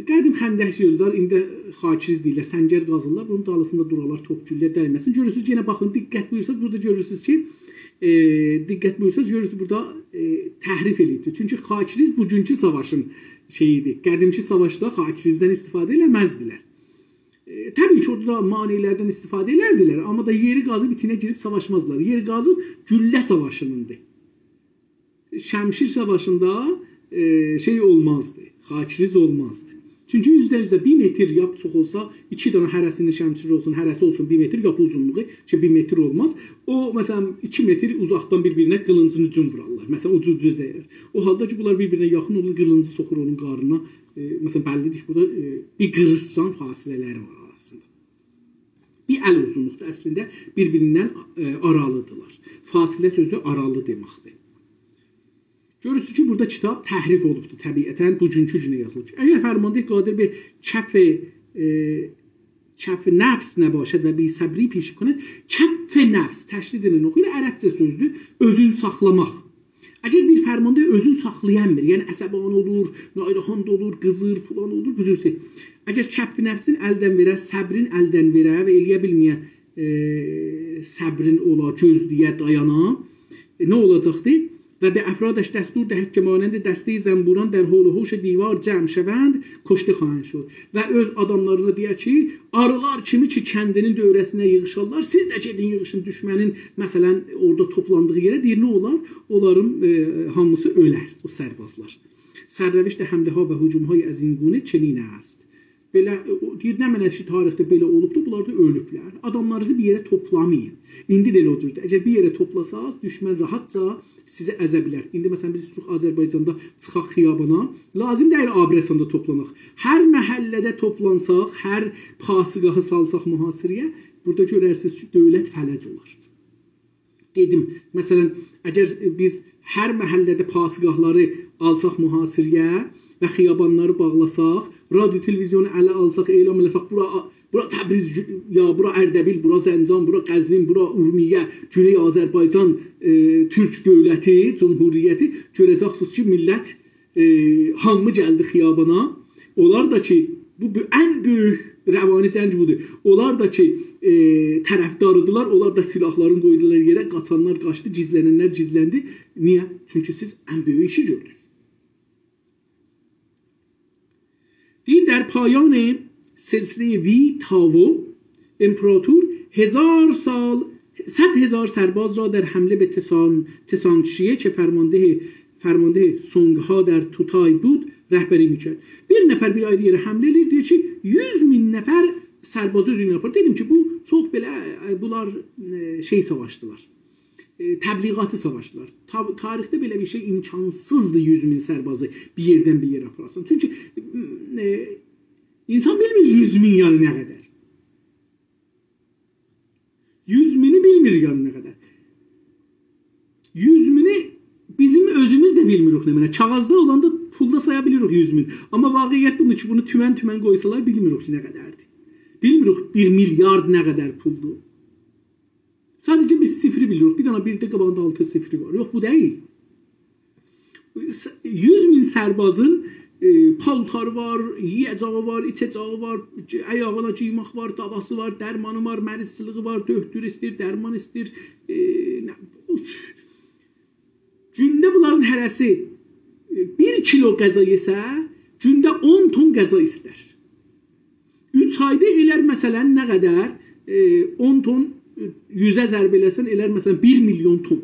Qədim xəndəkçilər indi xakriz deyirlər, səngər qazırlar, bunun dalısında duralar, top güllə dəyməsin. Görürsünüz, yenə baxın, diqqət buyursanız, burada görürsünüz ki, görürsünüz burada təhrif edildi. Çünki xakriz bugünkü savaşın şeyidir. Qədimki savaşda xakrizdən istifadə eləməzdilər. Təbii ki, orada da manilərdən istifadə elərdilər, amma da yeri qazıb içinə girib savaşmazlar. Yeri qazıb güllə savaşınındır. Şəmşir savaşında şey olmazdı, xakriz olmazdı. Çünki %100 1 metr yap çox olsa, 2 dənə hərəsinin şəmşiri olsun, hərəsi olsun 1 metr, yap uzunluğu ki 1 metr olmaz. O, məsələn, 2 metr uzaqdan bir-birinə qılıncını ucun vurarlar. Məsələn, ucu dəyər. O halda ki, bunlar bir-birinə yaxın olur, qılıncı soxur onun qarnına. Məsələn, bəllidir ki, burada bir qırışcan fasilələri var arasında. Bir əl uzunluqda əslində bir-birindən aralıdırlar. Fasilə sözü aralı deməkdir. Görürsünüz ki, burada kitab təhrif olubdur təbiətən, bugünkü günə yazılıb. Əgər fərmandeh qadir bir kəf nəfs nəbaşəd və bir səbri peşi koned, kəf nəfs təşdid edilən oxuyur, ərəbcə sözdür, özün saxlamaq. Əgər bir fərmandeh özün saxlayan bir, yəni əsəban olur, nayrəhan olur, qızır, filan olur, qüzürsə. Əgər kəf nəfsin əldən verə, səbrin əldən verə və eləyə bilməyə səbrin ola, gözləyə, dayana, nə olacaqdır? و به افرادش دستور دهد که مانند دسته زنبوران در حول و حوش دیوار جمع şevənd, کشته خواهند شد. Və öz adamlarına deyər ki, arılar kimi ki kəndinin dövrəsinə yığışarlar, siz də gedin yığışın düşmənin, məsələn, orada toplandığı yerə, deyir, nə olar? Onların hamısı ölər, o sərbazlar. Sərrəviş də həmləha və hücumhay az این گونه چنین است. Belə, deyir, nə mənə ki, tarixdə belə olubdur, bunlar da ölüblər. Adamlarınızı bir yerə toplamayın. İndi də elə olacaqdır. Əgər bir yerə toplasaq, düşmən rahatca sizi əzə bilər. İndi məsələn biz tutuq Azərbaycanda çıxaq xiyabana, lazım deyil Abrəsində toplanaq. Hər məhəllədə toplansaq, hər pasıqahı salsaq mühasirəyə, burada görərsiniz ki, dövlət fələc olar. Dedim, məsələn, əgər biz hər məhəllədə pasıqahları alsaq mühasirəyə və xiyabanları bağlasaq, radyo televizyonu ələ alsaq, elan eləsək, bura Təbriz, ya bura Ərdəbil, bura Zəncan, bura Qəzvin, bura Urmiyə, Güney Azərbaycan Türk dövləti, Cumhuriyyəti, görəcəksiniz ki, millət hamı gəldi xiyabana. Onlar da ki, bu ən böyük rəvani cəng budur. Onlar da ki, tərəfdarıdılar, onlar da silahlarını qoydular yerə, qaçanlar qaçdı, gizlənənlər gizləndi. Niyə? Çünki siz ən böyük işi gördünüz. دید در پایان سلسله وی تاو امپراتور 100,000 سرباز را در حمله به تسانگشیه که فرمانده سونگ ها در توتای بود rəhbəri mikər. Bir nəfər bir ayrı yerə həmlə edir, deyir ki, 100.000 nəfər sərbazı özünə yapar. Dedim ki, bu çox belə, bunlar şey savaşdılar. Təbliğatı savaşdılar. Tarixdə belə bir şey imkansızdır 100.000 sərbazı bir yerdən bir yerə aparasın. Çünki insan bilmir 100.000 yanı nə qədər. 100.000'i bilmir yanı nə qədər. 100.000'i bizim özümüz də bilmirik nə mənə. Kağızda olanda pulda saya bilirik 100.000. Amma vaqiət budur ki, bunu tümən qoysalar bilmirik ki, nə qədərdir. Bilmirik 1 milyard nə qədər puldur. Sadəcə biz sifri bilirik. Bir dənə birdə qabağında 6 sifri var. Yox, bu deyil. 100.000 sərbazın paltarı var, yiyəcağı var, içəcağı var, ayağına giymək var, davası var, dərmanı var, mərisliği var, döhtür istir, dərman istir. Gündə bunların hərəsi 1 kilo qəza yesə, gündə 10 ton qəza istər. 3 ayda elər məsələn nə qədər? 10 ton 100'ə zərb eləsən, elər məsələn 1 milyon ton.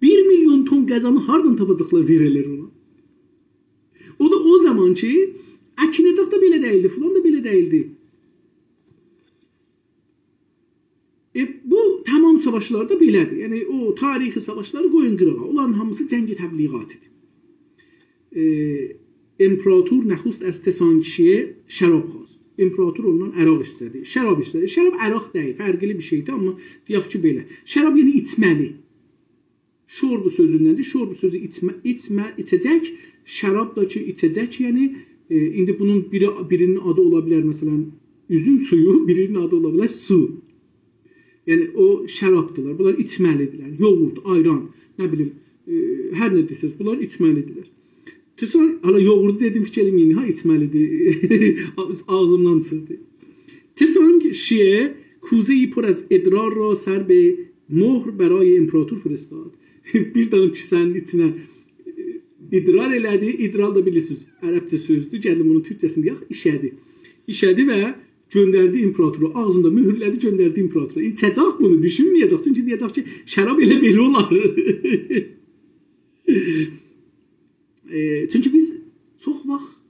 1 milyon ton qəzanı hardan tapacaqlar verirlər ona? O da o zaman ki Əkinəcaq da belə deyildi, filan da belə deyildi. Bu tamam savaşlarda belədir. Yəni o tarixi savaşları qoyun qırağa. Onların hamısı cəngi təbliğatıdır. İmperator nəxust az Tesankişiyə şərab xast. İmperator ondan əraq istədi. Şərab istədi. Şərab əraq deyil, fərqli bir şeydir, amma deyək ki belə. Şərab yəni içməli. Şorbu sözündəndir. Şorbu sözü içəcək. Şərab da ki içəcək, yəni indi bunun birinin adı ola bilər, məsələn, üzüm suyu, birinin adı ola bilər su. Yəni o şərabdırlar. Bunlar içməlidirlər. Yoğurt, ayran, nə bilim, hər nə deyirsiniz, bunlar içməlidirlər. Tesan, hala yoğurdu dedim fikirləməyin, ha içməlidir. Ağzımdan çıxdı. Tesankişiyə کوزه‌ای پر از ادرار را سر به مهر برای امپراتور فرستاد. Bir dənə kisənin içinə idrar elədi. İdral da bilirsiniz, ərəbcə sözdür. Gəldim bunun türkçəsini deyək, işədi. İşədi və göndərdi imperatora. Ağzında mühürlədi, göndərdi imperatora. İçəcək bunu, düşünməyəcək. Çünki deyəcək ki, şərab elə belə olar. Çünki biz çox vaxt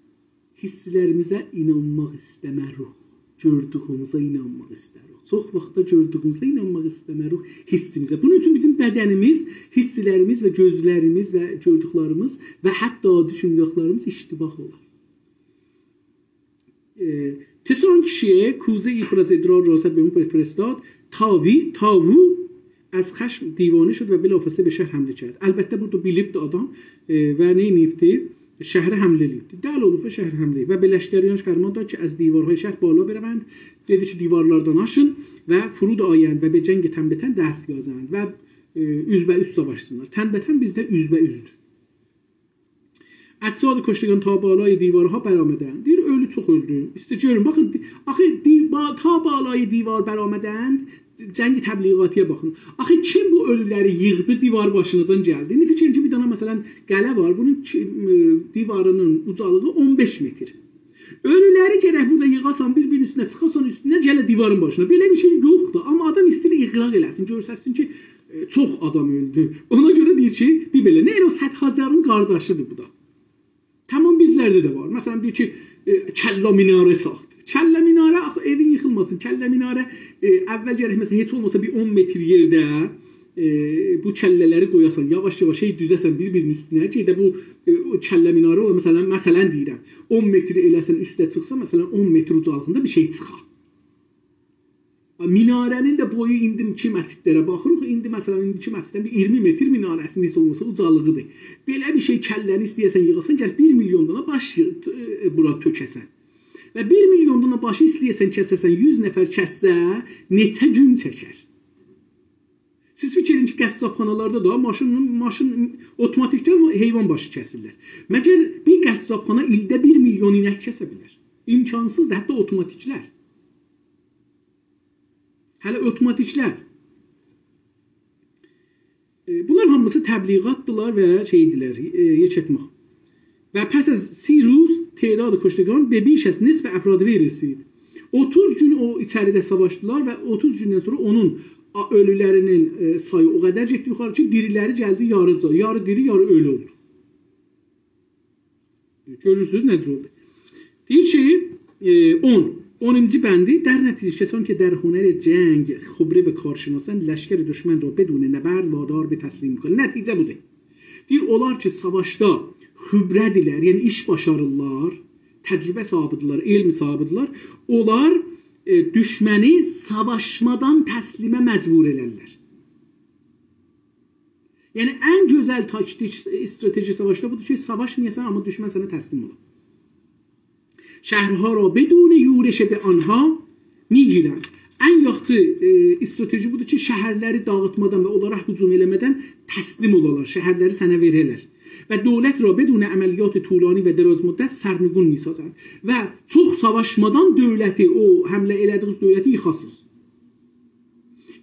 hisslərimizə inanmaq istəmərik. Gördüyümüzə inanmaq istərik. Çox vaxtda gördüyümüzə inanmaq istəmərik hissimizə. Bunun üçün bizim bədənimiz, hisslərimiz və gözlərimiz və gördüklərimiz və hətta düşündüklərimiz iştibah olar. Tesankişiyə کوزه‌ای پر از ادرار را سر به مهر فرستاد. تاوو از خشم دیوانه شد و بلافاصله به شهر حمله کرد. البته burada bilibdi adam və nə edibdi? Şəhərə həmlə edibdi. Dəl olub və şəhər həmlə edib və Birləşdirmiş Qərmanlar ki, az divarهای şəhər بالا بروند. Dedi ki, divarlardan aşın və furud ayənd və به جنگ تنبتن دست یازند və üzbəüz savaşsınlar. Tənbətən bizdə üzbəüzdür. Əcsad kuştigan ta balay divarha bəramədən. Deyir, ölü çox öldü. İşte görün, baxın, axı ta balay divar bəramədən cəngi təbliğatıya baxın. Axı kim bu ölüləri yığdı, divar başınadan gəldi? İndi fikrin ki, bir dana məsələn qələ var, bunun divarının ucalığı 15 metr. Ölüləri gərək burada yığasan, bir-birinin üstünə çıxasan, üstünə gələ divarın başına. Belə bir şey yoxdur. Amma adam istəyir iqraq eləsin, görsəsin ki, çox adam öldü. Ona görə deyir ki, bir belə, nə o Sədxacarın qardaşıdır bu da. Tamam bizlərdə də var. Məsələn, deyir ki, kəllə minarə saxdı. Kəllə minarə, axı evin yıxılmasın. Kəllə minarə əvvəl gərək məsələn heç olmasa bir 10 metr yerdə bu kəllələri qoyasan, yavaş-yavaş düzəsən bir-birinin üstünə ki, də bu kəllə minarə ola, məsələn deyirəm, 10 metr eləsən üstə çıxsa, məsələn 10 metr ucalığında bir şey çıxar. Minarənin də boyu indiki məscidlərə baxırıq. İndi məsələn indiki məsciddən bir 20 metr minarəsinin heç olmasa ucalığıdır. Belə bir şey kəlləni istəyəsən yığasan, gəl 1 milyon dana baş bura tökəsən. Və 1 milyon dana başı istəyəsən kəsəsən, 100 nəfər kəssə, neçə gün çəkər? Siz fikrin ki, qəssabxanalarda da maşın otomatikdən heyvan başı kəsirlər. Məgər bir qəssabxana ildə 1 milyon inək kəsə bilər. İmkansızdır, hətta otomatiklər. Hələ otomatiklər. Bunlar hamısı təbliğatdılar və şeydilər, yeçetmək. Və pəs az 30 روز تعداد کشتگان به بیش از نصف افراد وی رسید. 30 gün o içəridə savaşdılar və 30 gündən sonra onun ölülərinin sayı o qədər getdi yuxarı ki, diriləri gəldi yarıca. Yarı diri, yarı ölü oldu. Görürsünüz necə oldu. Deyir ki, 10. بندی در نتیجه کسانی که در هنر جنگ خبره به کار شناسند لشکر دشمن را بدون نبرد وادار به تسلیم می‌کنند. Nəticə budur. Deyir, onlar ki, savaşda xübrədirlər, yəni iş başarırlar, təcrübə sahibidirlər, elm sahibidirlər, onlar düşməni savaşmadan təslimə məcbur elərlər. Yəni, ən gözəl taktik, strateji savaşda budur ki, savaşmayasan, amma düşmən sənə təslim olur. Şəhərha ra bedun yurş be anha میگیرند. En yaxşı strateji budur ki, şəhərləri dağıtmadan və onlara hücum eləmədən təslim olarlar, şəhərləri sənə verirlər. Və dövlət ra bedun əməliyyat tulani və draz müddət sərnigün misazand. Və çox savaşmadan dövləti, o həmlə elədiyiniz dövləti yıxasınız.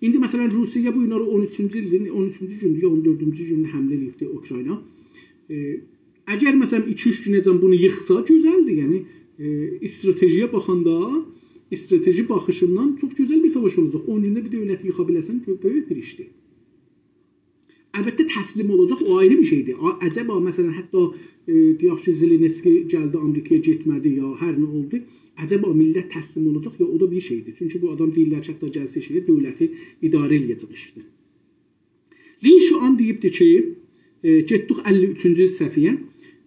İndi məsələn Rusiya bu günləri 13-cü ilin 13-cü gündə ya 14-cü gündə həmlə eləyibdi Ukrayna. Əgər məsələn 2-3 günəcən bunu yıxsa gözəldir. Yəni stratejiyə baxanda, strateji baxışından çox gözəl bir savaş olacaq. 10 gündə bir dövləti yıxa biləsən, böyük bir işdir. Əlbəttə təslim olacaq, o ayrı bir şeydir. Əcəba məsələn hətta deyək ki, Zelenski gəldi Amerikaya getmədi ya hər nə oldu. Əcəba millət təslim olacaq ya o da bir şeydir. Çünki bu adam deyirlər ki, hətta gəlsə işi dövləti idarə eləyəcək işdir. Li şu an deyibdir ki, getdik 53-cü səhifəyə.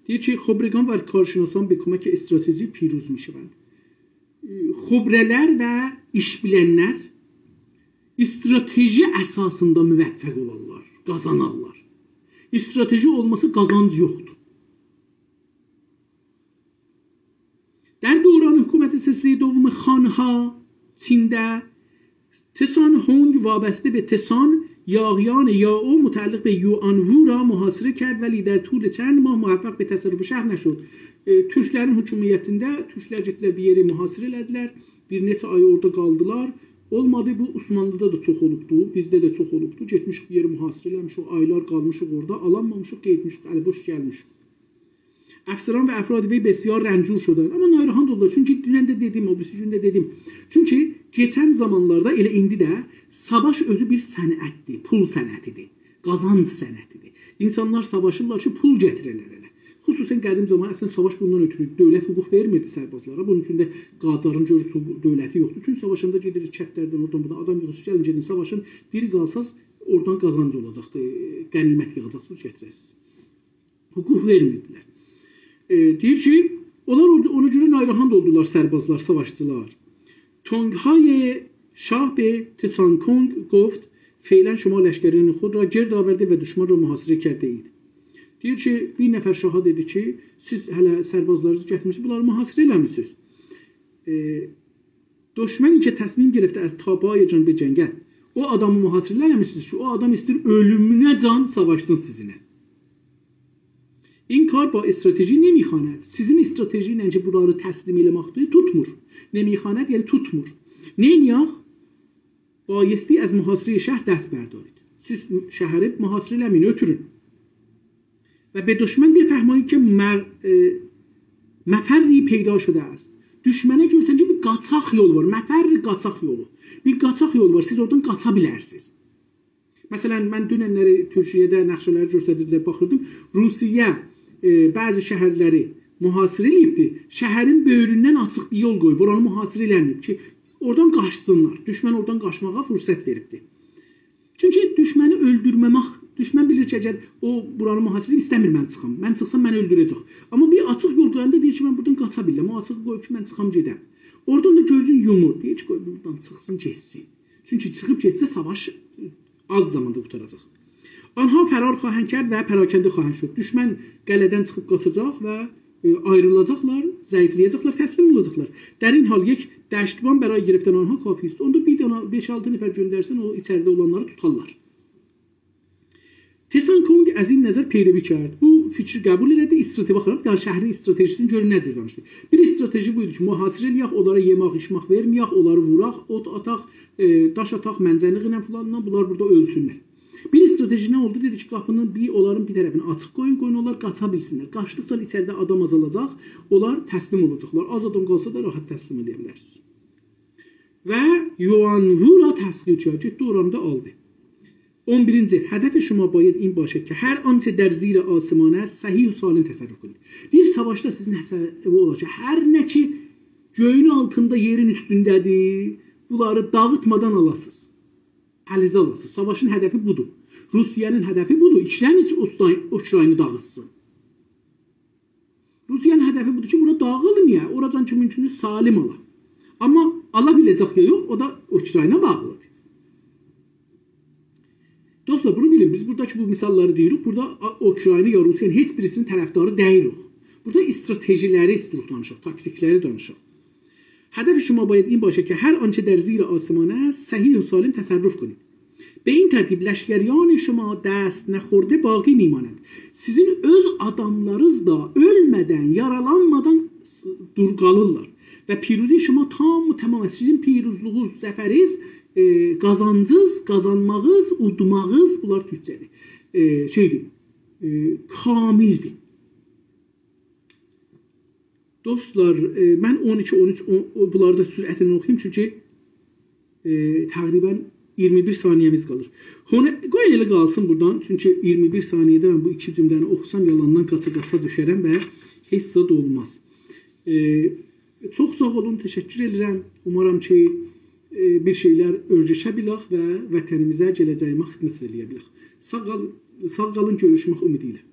Deyir ki, xobregan və karşınasan bir kömək strateji piruz mişəvənd. Xobrelər və iş bilənlər strateji əsasında müvəffəq olarlar, qazanarlar. Strateji olmasa qazanc yoxdur. در دوران حکومت سلسله دوم خانها چینده تسان هونگ وابسته به تسان یاغیان یائو متعلق به یوآنوو را محاصره کرد ولی در طول چند ماه موفق به تصرف şəhər نشد. Türklərin hökumiyyətində Türklər getdilər bir yeri mühasirə elədilər. Bir neçə ay orada qaldılar. Olmadı, bu Osmanlıda da çox olubdu, bizdə də çox olubdu. Getmişik bir yeri mühasirə eləmişik, aylar qalmışıq orada, alanmamışıq, getmişik, əli boş gəlmişik. Əfsəran və əfrad və bəsiyar rəncur şudur. Amma narahat oldular. Çünki dünən də dedim, o birisi gün də dedim. Çünki keçən zamanlarda elə indi də savaş özü bir sənətdir, pul sənətidir, qazanc sənətidir. İnsanlar savaşırlar ki, pul gətirərlər elə. Xüsusən qədim zaman əslində savaş bundan ötürü dövlət hüquq vermirdi sərbazlara. Bunun üçün də Qacarın görürsü dövləti yoxdur. Çünki savaşanda gedirik çətlərdən, oradan buradan adam yığışır, gəlin savaşın, diri qalsaz oradan qazanc olacaqdır, qənimət yığacaqsınız, gətirəsiniz. Hüquq vermirdilər. Deyir ki, onlar ona görə narahat oldular sərbazlar, savaşçılar. Tonghay Şah be Tsankong گفت فعلا شما لشکریان خود را گرد آورده و دشمن را محاصره کرده اید. Deyir ki, bir nəfər şaha dedi ki, siz hələ sərbazlarınızı gətirmişsiniz, bunları mühasirə eləmişsiniz. Düşməni ki təslim گرفته از تابهای جان به جنگل. O adamı mühasirə eləmişsiniz ki, o adam istəyir ölümünə can savaşsın sizinlə. این کار با استراتژی نمیخواند. Sizin strateji ilə ki, bunları təslim eləməkdir, tutmur. نمیخواند yəni tutmur. Neyniyək? Bayesti از محاصره شهر دست بردارید. Siz şəhəri mühasirə eləməyin, ötürün. و به دشمن بفرمایید که مفری پیدا شده است. Düşmənə görsən ki, bir qaçaq yol var. Məfər qaçaq yolu. Bir qaçaq yol var. Siz oradan qaça bilərsiniz. Məsələn, mən dünənləri Türkiyədə nəqşələri göstərdilər, baxırdım. Rusiya bəzi şəhərləri mühasirə eləyibdi. Şəhərin böyründən açıq bir yol qoyub. Oranı mühasirə eləməyib ki, oradan qaçsınlar. Düşmən oradan qaçmağa fürsət veribdi. Çünki düşməni öldürməmək, düşmən bilir ki, əgər o buranı mühasirə istəmir mən çıxam. Mən çıxsam məni öldürəcək. Amma bir açıq yol qoyanda deyir ki, mən buradan qaça bilirəm. O açıq qoyub ki, mən çıxam gedəm. Oradan da gözün yumur. Deyir ki, qoy buradan çıxsın, keçsin. Çünki çıxıb keçsə savaş az zamanda qutaracaq. Anha fərar xahən کرد və pərakəndə xahən şud. Düşmən qələdən çıxıb qaçacaq və ayrılacaqlar, zəifləyəcəklər, təslim olacaqlar. در این حال یک دشتبان برای گرفتن آنها کافی است. Onda bir dana 5-6 nəfər göndərsən o içəridə olanları tutarlar. Tsankong از این نظر پیروی کرد. Bu fikri qəbul elədi, strateji baxaraq yəni şəhərin stratejisini görün nədir danışdı. Bir strateji buydu ki, mühasirə eləyək, onlara yemək, içmək verməyək, onları vuraq, ot ataq, daş ataq, məncənliq ilə filanla bunlar burada ölsünlər. Bir strateji nə oldu? Dedi ki, qapının onların bir tərəfini açıq qoyun, onlar qaça bilsinlər. Qaçdıqca içəridə adam azalacaq, onlar təslim olacaqlar. Az adam qalsa da rahat təslim edə bilərsiniz. Və Yuanwu را تسخیر کرد. Getdi oranı da aldı. 11. هدف شما باید این باشد که هر آنچه در زیر آسمان است صحیح و سالم تصرف کنید. Bir savaşda sizin hesabı olacaq. Hər nə ki göyün altında, yerin üstündədir, bunları dağıtmadan alasınız. Əlinizə alasınız. Savaşın hədəfi budur. Rusiyanın hədəfi budur. İşləniz Ukrayna dağıtsın. Rusiyanın hədəfi budur ki, bura dağılmaya, oradan ki mümkün salim ala. Amma ala biləcək ya yox, o da Ukrayna bağlıdır. Dostlar, bunu bilin. Biz buradakı bu misalları deyirik. Burada Ukrayna ya Rusiyanın heç birisinin tərəfdarı deyirik. Burada stratejiləri istirik danışıq, taktikləri danışıq. هدف شما باید این باشه که هر آنچه در زیر آسمان است صحیح و سالم تصرف کنید. به این ترتیب لشکریان şuma dest نخورده باقی میمانند. Sizin öz adamlarınız da ölmeden, yaralanmadan dur qalırlar. Və piruzi şuma tam tamam sizin piruzluğunuz, zəfəriz, qazancınız, qazanmağınız, udmağınız bunlar türkçədir. Şeydir. Kamildir. Dostlar, mən 12-13 bunları da sürətlə oxuyayım çünki təqribən 21 saniyemiz qalır. Qoy elə qalsın buradan. Çünki 21 saniyədə mən bu iki cümləni oxusam yalandan qaça-qaça düşərəm və heç zad olmaz. Çox sağ olun, təşəkkür edirəm. Umarım ki bir şeylər öyrəşə bilək və vətənimizə, gələcəyimə xidmət edə bilək. Sağ qalın, görüşmək ümidi ilə.